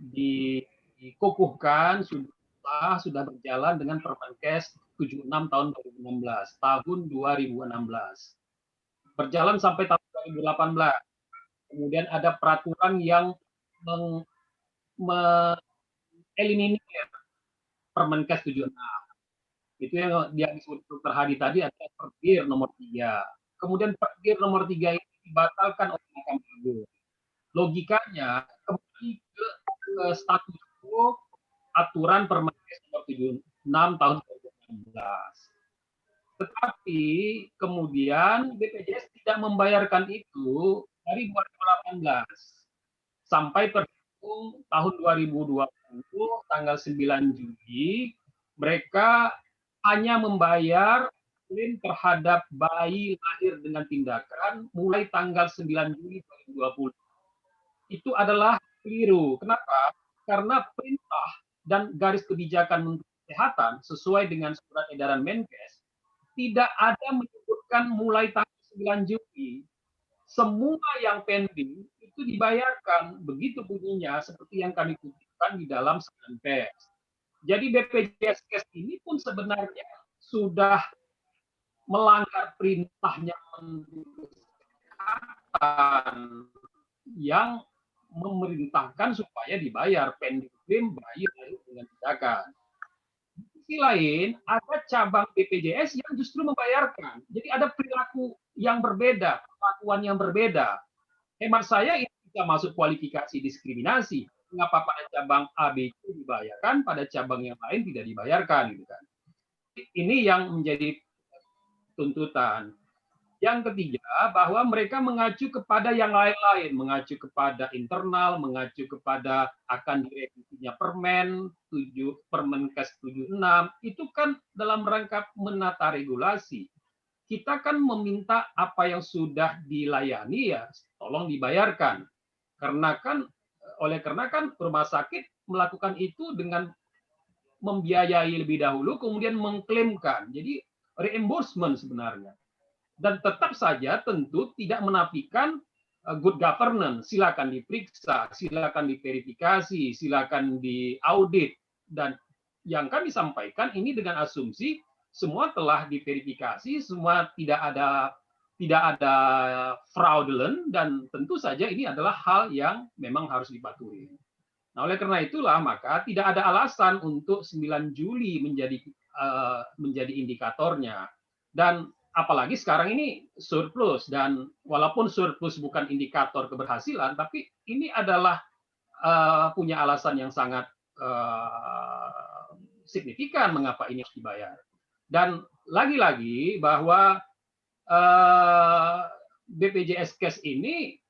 dikukuhkan, sudah berjalan dengan Permenkes 76 tahun 2016, tahun 2016. Berjalan sampai tahun 2018. Kemudian ada peraturan yang eliminir Permenkes 76. Itu yang disebut Dr. Hadi tadi adalah Pergir nomor 3. Kemudian Pergir nomor 3 itu dibatalkan oleh Mahkamah Agung. Logikanya kembali ke status quo aturan Permenkes nomor 76 tahun 2016. Tetapi kemudian BPJS tidak membayarkan itu dari 2018 sampai terhitung tahun 2020 tanggal 9 Juli mereka hanya membayar klaim terhadap bayi lahir dengan tindakan mulai tanggal 9 Juli 2020. Itu adalah keliru. Kenapa? Karena perintah dan garis kebijakan Menteri Kesehatan sesuai dengan surat edaran Menkes tidak ada menyebutkan mulai tanggal 9 Juli. Semua yang pending itu dibayarkan, begitu bunyinya seperti yang kami kutipkan di dalam Siaran Pers. Jadi BPJS ini pun sebenarnya sudah melanggar perintahnya Menteri Kesehatan yang memerintahkan supaya dibayar pending klaim bayi lahir dengan tindakan. Di sisi lain, ada cabang BPJS yang justru membayarkan. Jadi ada perilaku yang berbeda, perlakuan yang berbeda. Hemat saya ini bisa masuk kualifikasi diskriminasi. Mengapa pada cabang A, B, C dibayarkan, pada cabang yang lain tidak dibayarkan, gitu kan? Ini yang menjadi tuntutan. Yang ketiga, bahwa mereka mengacu kepada yang lain-lain, mengacu kepada internal, mengacu kepada akan direvisinya Permenkes 76, itu kan dalam rangka menata regulasi. Kita kan meminta apa yang sudah dilayani ya, tolong dibayarkan. Karena kan rumah sakit melakukan itu dengan membiayai lebih dahulu, kemudian mengklaimkan. Jadi reimbursement sebenarnya. Dan tetap saja tentu tidak menafikan good governance. Silakan diperiksa, silakan diverifikasi, silakan diaudit. Dan yang kami sampaikan ini dengan asumsi semua telah diverifikasi, semua tidak ada fraudulent, dan tentu saja ini adalah hal yang memang harus dipatuhi. Nah, oleh karena itulah maka tidak ada alasan untuk 9 Juli menjadi indikatornya. Dan apalagi sekarang ini surplus, dan walaupun surplus bukan indikator keberhasilan, tapi ini adalah punya alasan yang sangat signifikan mengapa ini harus dibayar. Dan lagi-lagi bahwa BPJS Kes ini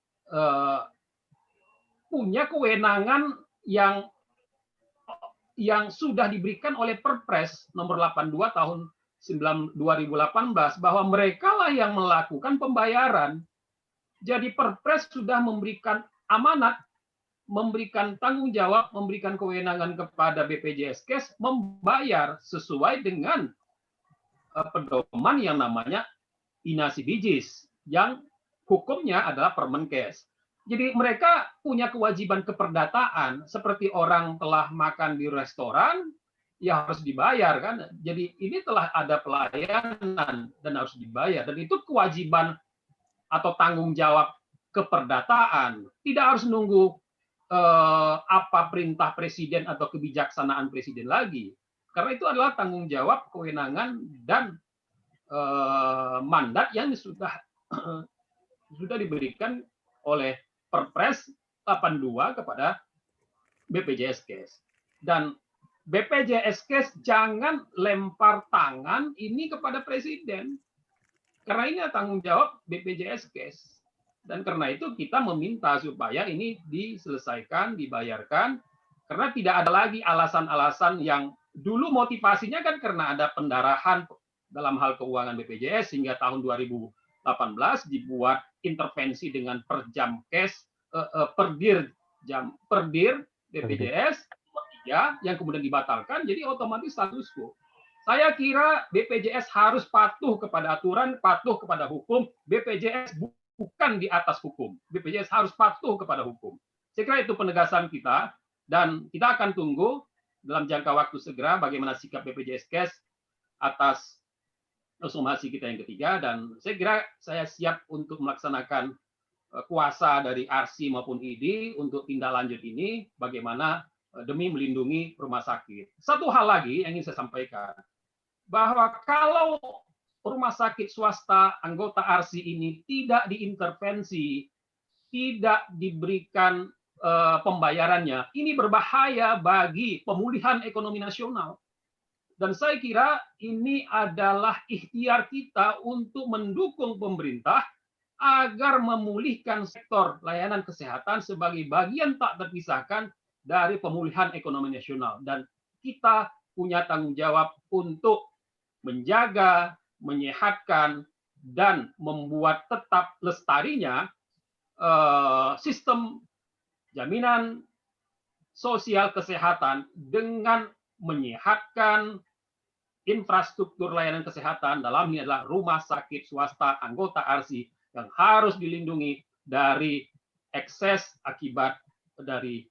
punya kewenangan yang sudah diberikan oleh Perpres nomor 82 tahun 2018 bahwa mereka lah yang melakukan pembayaran. Jadi Perpres sudah memberikan amanat, memberikan tanggung jawab, memberikan kewenangan kepada BPJS Kes membayar sesuai dengan pedoman yang namanya inasi bijis, yang hukumnya adalah Permenkes. Jadi mereka punya kewajiban keperdataan seperti orang telah makan di restoran, ya harus dibayar kan. Jadi ini telah ada pelayanan dan harus dibayar, dan itu kewajiban atau tanggung jawab keperdataan. Tidak harus nunggu apa perintah presiden atau kebijaksanaan presiden lagi, karena itu adalah tanggung jawab, kewenangan dan mandat yang sudah diberikan oleh Perpres 82 kepada BPJS Kes. Dan BPJS Kes jangan lempar tangan ini kepada presiden, karena ini tanggung jawab BPJS Kes. Dan karena itu kita meminta supaya ini diselesaikan, dibayarkan, karena tidak ada lagi alasan-alasan yang dulu motivasinya kan karena ada pendarahan dalam hal keuangan BPJS, sehingga tahun 2018 dibuat intervensi dengan per jam cash, per dir BPJS yang kemudian dibatalkan, jadi otomatis status quo. Saya kira BPJS harus patuh kepada aturan, patuh kepada hukum. BPJS bukan di atas hukum. BPJS harus patuh kepada hukum. Saya kira itu penegasan kita, dan kita akan tunggu dalam jangka waktu segera bagaimana sikap BPJS Kes atas somasi kita yang ketiga, dan saya kira saya siap untuk melaksanakan kuasa dari RC maupun ID untuk tindak lanjut ini bagaimana demi melindungi rumah sakit. Satu hal lagi yang ingin saya sampaikan, bahwa kalau rumah sakit swasta anggota RC ini tidak diintervensi, tidak diberikan pembayarannya, ini berbahaya bagi pemulihan ekonomi nasional. Dan saya kira ini adalah ikhtiar kita untuk mendukung pemerintah agar memulihkan sektor layanan kesehatan sebagai bagian tak terpisahkan dari pemulihan ekonomi nasional. Dan kita punya tanggung jawab untuk menjaga, menyehatkan, dan membuat tetap lestarinya sistem jaminan sosial kesehatan dengan menyehatkan infrastruktur layanan kesehatan, dalamnya adalah rumah sakit swasta anggota RC yang harus dilindungi dari ekses akibat dari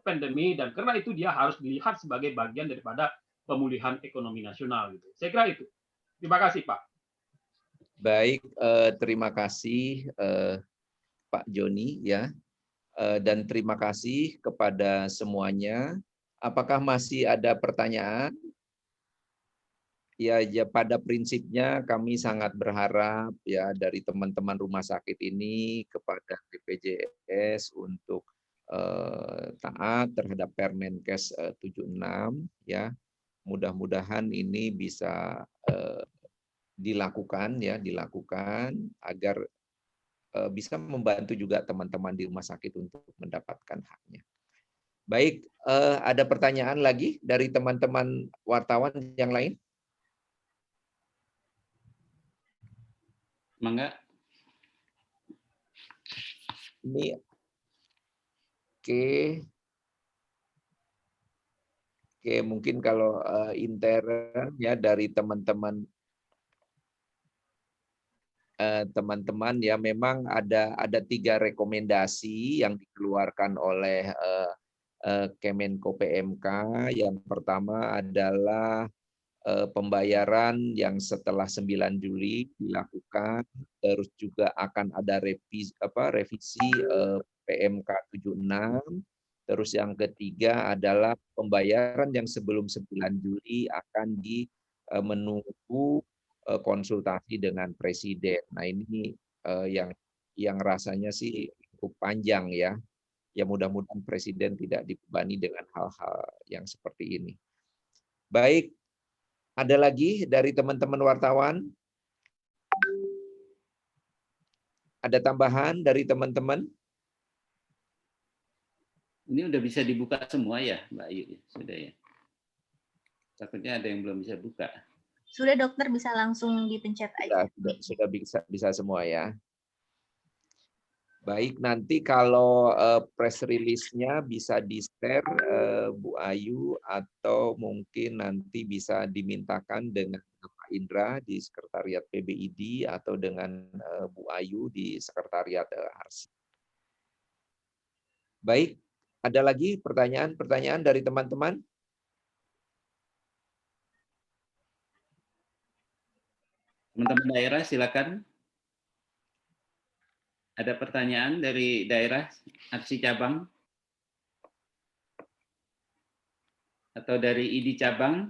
pandemi, dan karena itu dia harus dilihat sebagai bagian daripada pemulihan ekonomi nasional. Saya kira itu. Terima kasih, Pak. Baik, terima kasih Pak Joni ya, dan terima kasih kepada semuanya. Apakah masih ada pertanyaan? Ya, pada prinsipnya kami sangat berharap ya dari teman-teman rumah sakit ini kepada BPJS untuk taat terhadap Permenkes 76 ya. Mudah-mudahan ini bisa dilakukan agar bisa membantu juga teman-teman di rumah sakit untuk mendapatkan haknya. Baik, ada pertanyaan lagi dari teman-teman wartawan yang lain? Mangga. Ini oke, mungkin kalau intern ya dari teman-teman ya, memang ada 3 rekomendasi yang dikeluarkan oleh Kemenko PMK. Yang pertama adalah pembayaran yang setelah 9 Juli dilakukan, terus juga akan ada revisi PMK 76. Terus yang ketiga adalah pembayaran yang sebelum 9 Juli akan menunggu konsultasi dengan presiden. Nah, ini yang rasanya sih cukup panjang ya. Ya mudah-mudahan presiden tidak dibebani dengan hal-hal yang seperti ini. Baik, ada lagi dari teman-teman wartawan? Ada tambahan dari teman-teman? Ini udah bisa dibuka semua ya, Mbak Ayu? Sudah ya? Takutnya ada yang belum bisa buka. Sudah dokter, bisa langsung dipencet aja. Sudah bisa semua ya. Baik, nanti kalau press release-nya bisa di-share Bu Ayu, atau mungkin nanti bisa dimintakan dengan Pak Indra di Sekretariat PBID atau dengan Bu Ayu di Sekretariat ARSI. Baik, ada lagi pertanyaan dari teman-teman? Teman-teman daerah silakan. Ada pertanyaan dari daerah ARSI cabang? Atau dari ID cabang?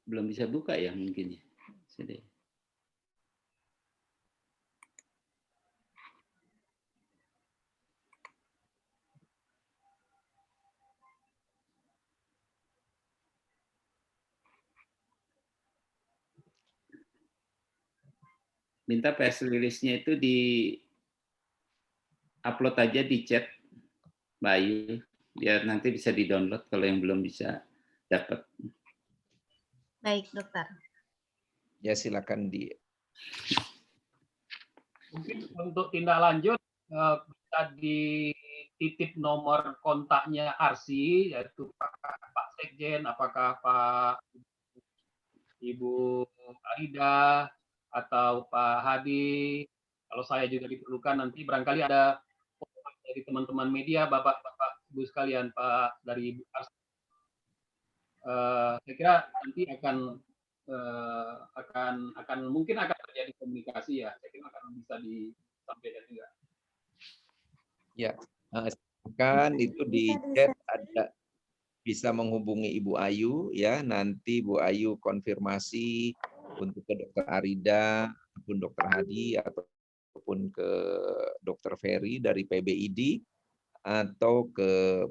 Belum bisa buka ya mungkin ya. Sudah. Minta press release-nya itu di upload aja di chat Mbak Ayu, biar nanti bisa di-download kalau yang belum bisa dapat. Baik, dokter. Ya, silakan di. Mungkin untuk tindak lanjut bisa dititip nomor kontaknya ARSI, yaitu Pak Sekjen, apakah Pak Ibu Arida atau Pak Hadi. Kalau saya juga diperlukan, nanti barangkali ada dari teman-teman media, Bapak-Bapak, Ibu sekalian, Pak dari Ibu ARSI. Saya kira nanti akan mungkin akan terjadi komunikasi ya. Saya kira akan bisa disampaikan juga. Ya, kan itu di chat ada, bisa menghubungi Ibu Ayu ya. Nanti Bu Ayu konfirmasi untuk ke Dokter Arida ataupun Dokter Hadi ataupun ke Dokter Ferry dari PBID atau ke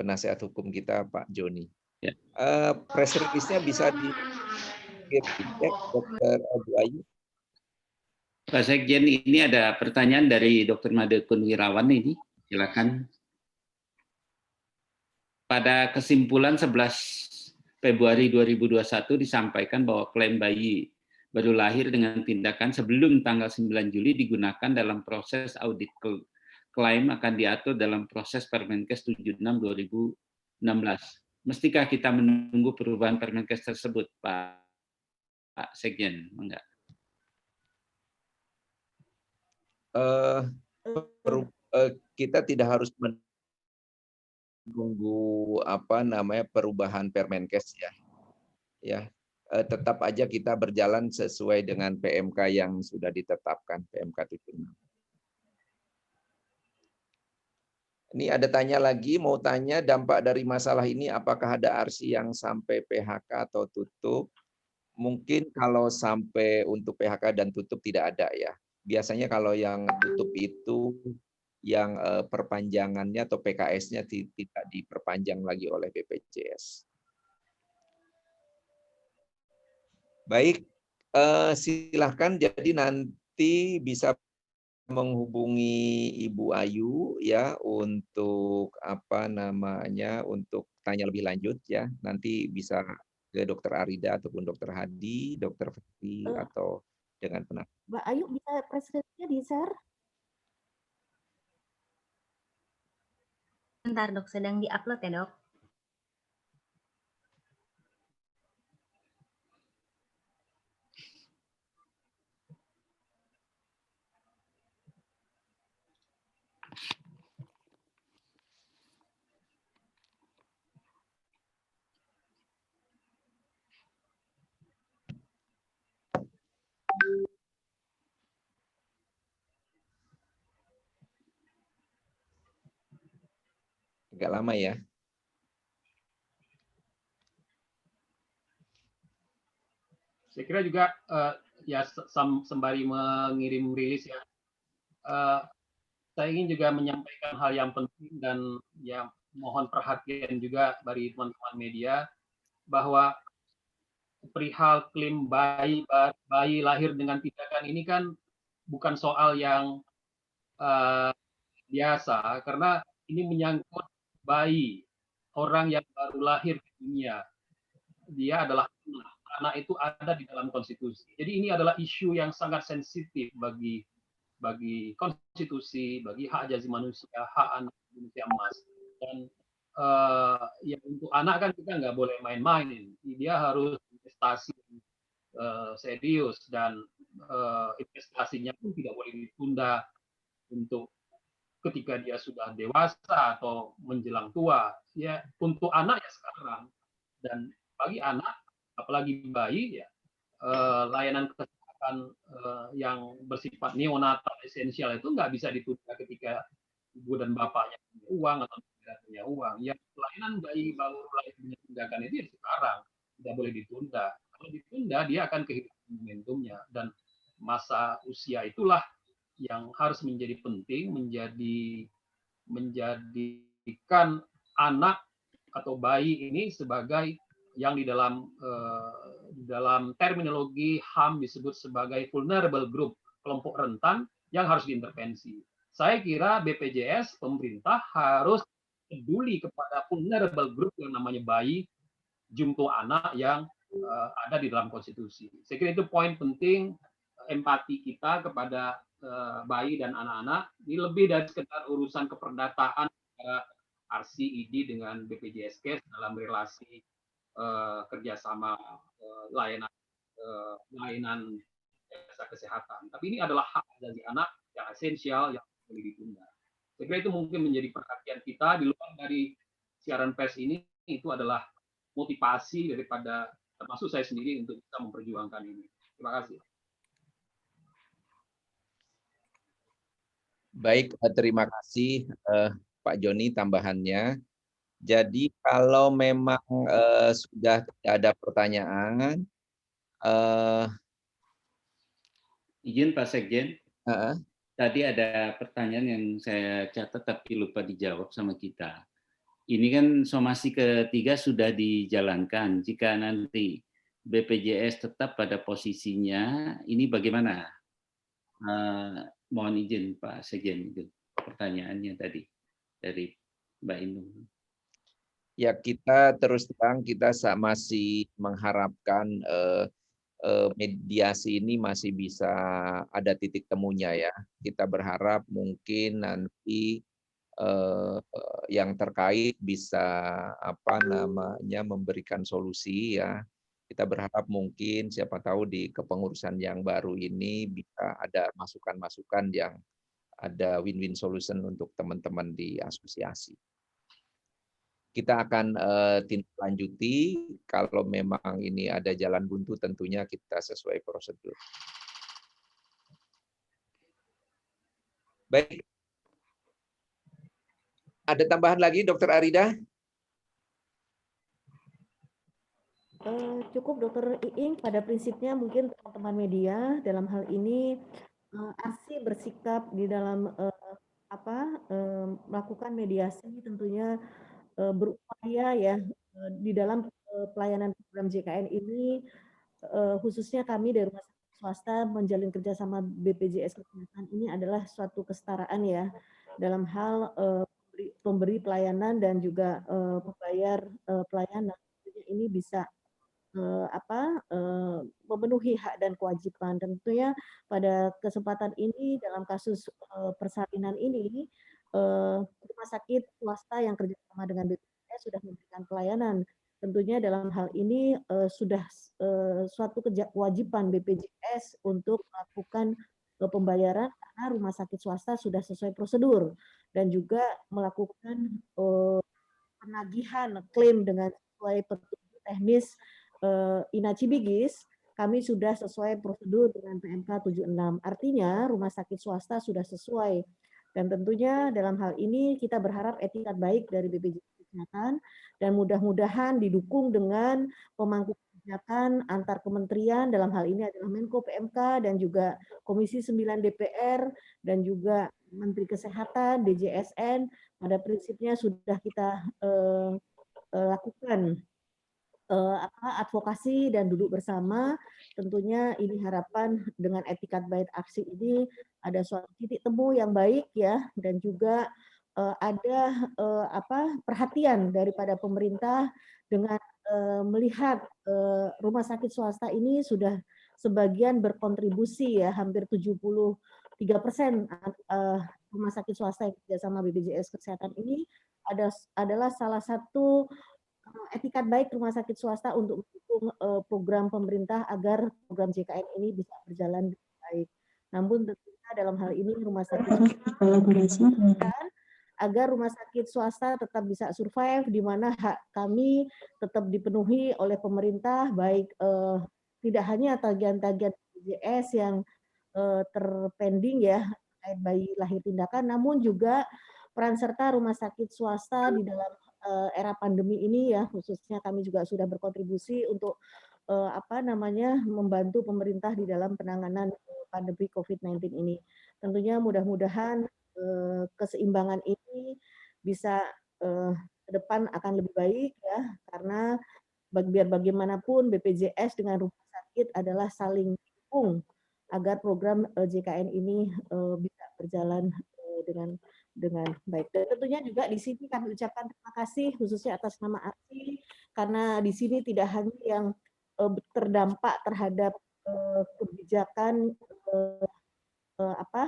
penasihat hukum kita Pak Joni. Ya. Press release-nya bisa dicek Dokter Bu Ayu. Pak Sekjen, ini ada pertanyaan dari Dr. Made Kunwirawan ini. Silakan. Pada kesimpulan 11 Februari 2021 disampaikan bahwa klaim bayi baru lahir dengan tindakan sebelum tanggal 9 Juli digunakan dalam proses audit klaim akan diatur dalam proses Permenkes 76/2016. Mestikah kita menunggu perubahan Permenkes tersebut, Pak Sekjen? Enggak. Kita tidak harus menunggu perubahan Permenkes ya. Ya, tetap aja kita berjalan sesuai dengan PMK yang sudah ditetapkan, PMK 76. Ini ada tanya lagi, mau tanya dampak dari masalah ini, apakah ada ARSI yang sampai PHK atau tutup? Mungkin kalau sampai untuk PHK dan tutup tidak ada ya. Biasanya kalau yang tutup itu yang perpanjangannya atau PKS-nya tidak diperpanjang lagi oleh BPJS. Baik, silahkan, jadi nanti bisa menghubungi Ibu Ayu ya untuk untuk tanya lebih lanjut ya. Nanti bisa ke Dokter Arida ataupun Dokter Hadi, Dokter Ferry atau dengan penasihat. Mbak Ayu, bisa press release-nya di-share? Bentar dok, sedang di-upload ya dok. Agak lama ya. Saya kira juga ya sembari mengirim rilis ya, saya ingin juga menyampaikan hal yang penting dan ya mohon perhatian juga dari teman-teman media bahwa perihal klaim bayi lahir dengan tindakan ini kan bukan soal yang uh, biasa karena ini menyangkut bayi, orang yang baru lahir di dunia. Dia adalah anak. Anak itu ada di dalam konstitusi. Jadi ini adalah isu yang sangat sensitif bagi konstitusi, bagi hak asasi manusia, hak anak Indonesia emas. Dan ya untuk anak kan kita nggak boleh main-main. Dia harus investasi serius dan investasinya pun tidak boleh ditunda untuk ketika dia sudah dewasa atau menjelang tua. Ya untuk anak ya sekarang, dan bagi anak apalagi bayi ya layanan kesehatan yang bersifat neonatal esensial itu nggak bisa ditunda ketika ibu dan bapaknya punya uang atau tidak punya uang. Ya pelayanan bayi baru lahir dengan tindakan itu ya sekarang, tidak boleh ditunda. Kalau ditunda dia akan kehilangan momentumnya, dan masa usia itulah yang harus menjadi penting, menjadikan anak atau bayi ini sebagai yang di dalam terminologi HAM disebut sebagai vulnerable group, kelompok rentan yang harus diintervensi. Saya kira BPJS, pemerintah harus peduli kepada vulnerable group yang namanya bayi, jumto anak yang ada di dalam konstitusi. Saya kira itu poin penting, empati kita kepada bayi dan anak-anak. Ini lebih dari sekedar urusan keperdataan antara RC ID dengan BPJS dalam relasi kerjasama layanan jasa kesehatan. Tapi ini adalah hak asasi anak yang esensial yang boleh ditunda. Saya kira itu mungkin menjadi perhatian kita di luar dari siaran pers ini. Itu adalah motivasi daripada termasuk saya sendiri untuk bisa memperjuangkan ini. Terima kasih. Baik, terima kasih Pak Joni tambahannya. Jadi kalau memang sudah tidak ada pertanyaan, izin Pak Sekjen. Tadi ada pertanyaan yang saya catat tapi lupa dijawab sama kita. Ini kan somasi ketiga sudah dijalankan. Jika nanti BPJS tetap pada posisinya, ini bagaimana? Mohon izin Pak Sekjen, itu pertanyaannya tadi dari Mbak Inung. Ya, kita terus terang kita masih mengharapkan mediasi ini masih bisa ada titik temunya ya. Kita berharap mungkin nanti yang terkait bisa memberikan solusi ya. Kita berharap mungkin siapa tahu di kepengurusan yang baru ini bisa ada masukan-masukan yang ada win-win solution untuk teman-teman di asosiasi. Kita akan tindak lanjuti kalau memang ini ada jalan buntu, tentunya kita sesuai prosedur. Baik. Ada tambahan lagi, Dr. Arida? Cukup, Dr. Iing. Pada prinsipnya mungkin teman-teman media dalam hal ini ARSI bersikap di dalam melakukan mediasi, tentunya berupaya ya di dalam pelayanan program JKN ini, khususnya kami dari rumah sakit swasta menjalin kerjasama BPJS Kesehatan ini adalah suatu kesetaraan ya dalam hal pemberi pelayanan dan juga pembayar pelayanan. Ini bisa memenuhi hak dan kewajiban. Tentunya pada kesempatan ini dalam kasus persalinan ini rumah sakit swasta yang kerjasama dengan BPJS sudah memberikan pelayanan. Tentunya dalam hal ini sudah suatu kewajiban BPJS untuk melakukan pembayaran karena rumah sakit swasta sudah sesuai prosedur dan juga melakukan penagihan klaim dengan sesuai petunjuk teknis Inacibigis. Kami sudah sesuai prosedur dengan PMK 76. Artinya rumah sakit swasta sudah sesuai. Dan tentunya dalam hal ini kita berharap etikat baik dari BPJS Kesehatan dan mudah-mudahan didukung dengan pemangku kebijakan antar kementerian, dalam hal ini adalah Menko PMK dan juga Komisi 9 DPR dan juga Menteri Kesehatan, DJSN, pada prinsipnya sudah kita lakukan advokasi dan duduk bersama. Tentunya ini harapan dengan etikat baik aksi ini ada suatu titik temu yang baik ya, dan juga ada perhatian daripada pemerintah dengan melihat rumah sakit swasta ini sudah sebagian berkontribusi ya, hampir 73% rumah sakit swasta yang kerjasama BPJS Kesehatan ini adalah salah satu etikat baik rumah sakit swasta untuk mendukung program pemerintah agar program JKN ini bisa berjalan dengan baik. Namun tentunya dalam hal ini rumah sakit agar rumah sakit swasta tetap bisa survive, di mana hak kami tetap dipenuhi oleh pemerintah, baik tidak hanya tagihan-tagihan BPJS yang terpending ya terkait bayi lahir tindakan, namun juga peran serta rumah sakit swasta di dalam era pandemi ini ya, khususnya kami juga sudah berkontribusi untuk membantu pemerintah di dalam penanganan pandemi COVID-19 ini. Tentunya mudah-mudahan keseimbangan ini bisa ke depan akan lebih baik ya, karena biar bagaimanapun BPJS dengan rumah sakit adalah saling mendukung agar program JKN ini bisa berjalan dengan baik. Dan tentunya juga di sini kami ucapkan terima kasih khususnya atas nama ARSI, karena di sini tidak hanya yang terdampak terhadap kebijakan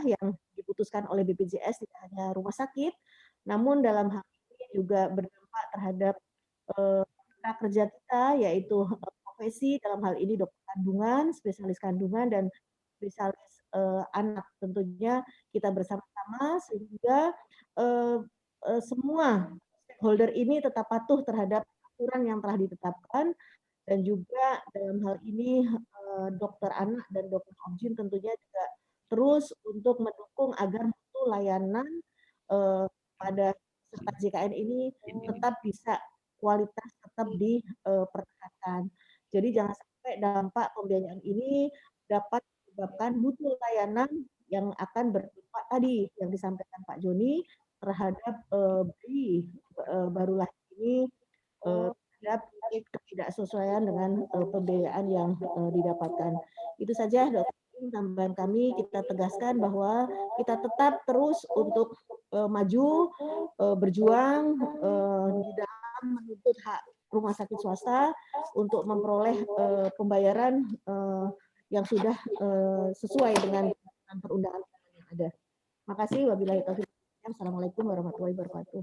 yang diputuskan oleh BPJS, tidak hanya rumah sakit, namun dalam hal ini juga berdampak terhadap mitra kerja kita, yaitu profesi, dalam hal ini dokter kandungan, spesialis kandungan, dan spesialis anak. Tentunya kita bersama-sama sehingga semua stakeholder ini tetap patuh terhadap aturan yang telah ditetapkan, dan juga dalam hal ini dokter anak dan dokter objin tentunya juga terus untuk mendukung agar mutu layanan pada peserta JKN ini tetap bisa kualitas tetap dipertahankan. Jadi jangan sampai dampak pembiayaan ini dapat menyebabkan mutu layanan yang akan berdampak tadi yang disampaikan Pak Joni terhadap bayi baru lahir ini terhadap ketidaksesuaian dengan pembiayaan yang didapatkan. Itu saja Dokter. Tambahan kami, kita tegaskan bahwa kita tetap terus untuk maju, berjuang di dalam menuntut hak rumah sakit swasta untuk memperoleh pembayaran yang sudah sesuai dengan perundangan yang ada. Terima kasih. Wabillahi taufiq. Assalamualaikum warahmatullahi wabarakatuh.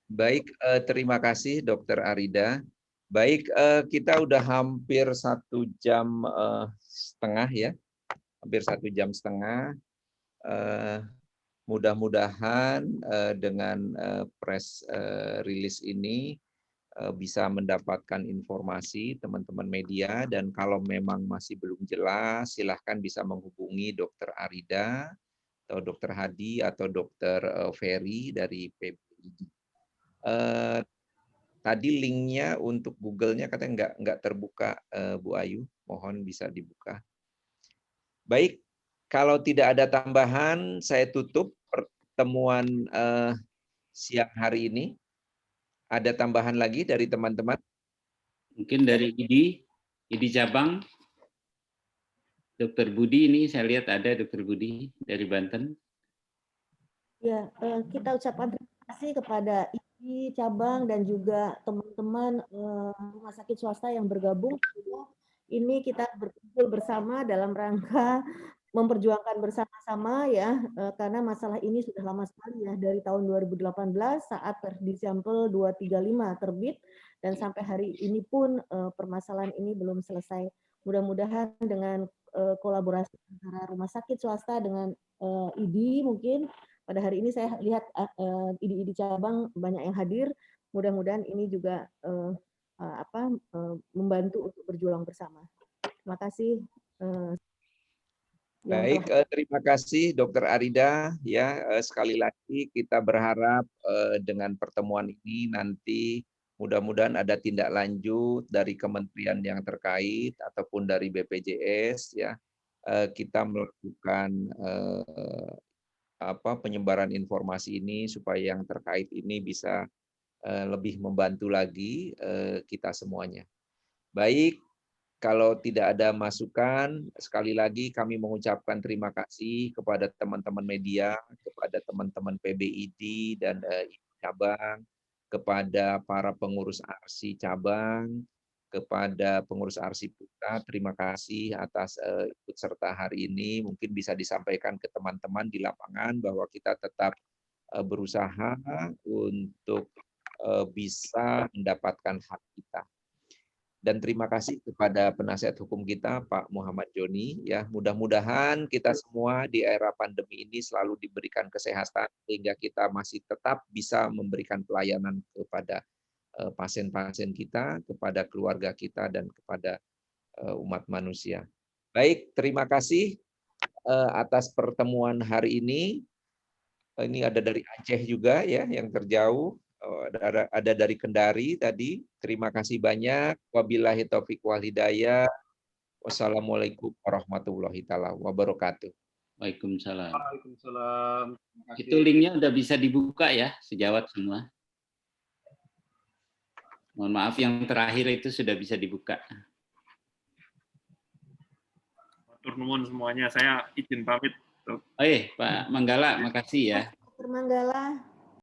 Baik, terima kasih Dokter Arida. Baik, kita udah hampir 1 jam setengah ya, hampir 1 jam setengah. Mudah-mudahan dengan press release ini bisa mendapatkan informasi teman-teman media, dan kalau memang masih belum jelas, silahkan bisa menghubungi Dokter Arida atau Dokter Hadi atau Dokter Ferry dari PBID. Tadi linknya untuk Google-nya katanya nggak terbuka, Bu Ayu. Mohon bisa dibuka. Baik, kalau tidak ada tambahan, saya tutup pertemuan siang hari ini. Ada tambahan lagi dari teman-teman? Mungkin dari IDI cabang. Dokter Budi ini saya lihat ada Dokter Budi dari Banten. Ya, kita ucapkan terima kasih kepada IDI cabang dan juga teman-teman rumah sakit swasta yang bergabung. Ini kita berkumpul bersama dalam rangka memperjuangkan bersama-sama ya, karena masalah ini sudah lama sekali ya, dari tahun 2018 saat Perdisampel 235 terbit, dan sampai hari ini pun permasalahan ini belum selesai. Mudah-mudahan dengan kolaborasi antara rumah sakit swasta dengan IDI, mungkin pada hari ini saya lihat IDI cabang banyak yang hadir. Mudah-mudahan ini juga membantu untuk berjuang bersama. Terima kasih. Baik, terima kasih Dokter Arida. Ya, sekali lagi kita berharap dengan pertemuan ini nanti mudah-mudahan ada tindak lanjut dari kementerian yang terkait ataupun dari BPJS ya. Kita melakukan penyebaran informasi ini supaya yang terkait ini bisa lebih membantu lagi kita semuanya. Baik, kalau tidak ada masukan, sekali lagi kami mengucapkan terima kasih kepada teman-teman media, kepada teman-teman PBID dan cabang, kepada para pengurus ARSI cabang, kepada pengurus ARSI Putra. Terima kasih atas ikut serta hari ini. Mungkin bisa disampaikan ke teman-teman di lapangan bahwa kita tetap berusaha untuk bisa mendapatkan hak kita. Dan terima kasih kepada penasihat hukum kita Pak Muhammad Joni, ya, mudah-mudahan kita semua di era pandemi ini selalu diberikan kesehatan sehingga kita masih tetap bisa memberikan pelayanan kepada pasien-pasien kita, kepada keluarga kita, dan kepada umat manusia. Baik, terima kasih atas pertemuan hari ini. Ini ada dari Aceh juga ya yang terjauh. Ada dari Kendari tadi. Terima kasih banyak. Wabillahi taufiq wal hidayah. Wassalamualaikum warahmatullahi taala wabarakatuh. Waalaikumsalam. Waalaikumsalam. Terima kasih. Itu linknya udah bisa dibuka ya, sejawat semua. Mohon maaf yang terakhir itu sudah bisa dibuka. Matur nuwun semuanya. Saya izin pamit. Pak Manggala, makasih ya. Dr. Manggala.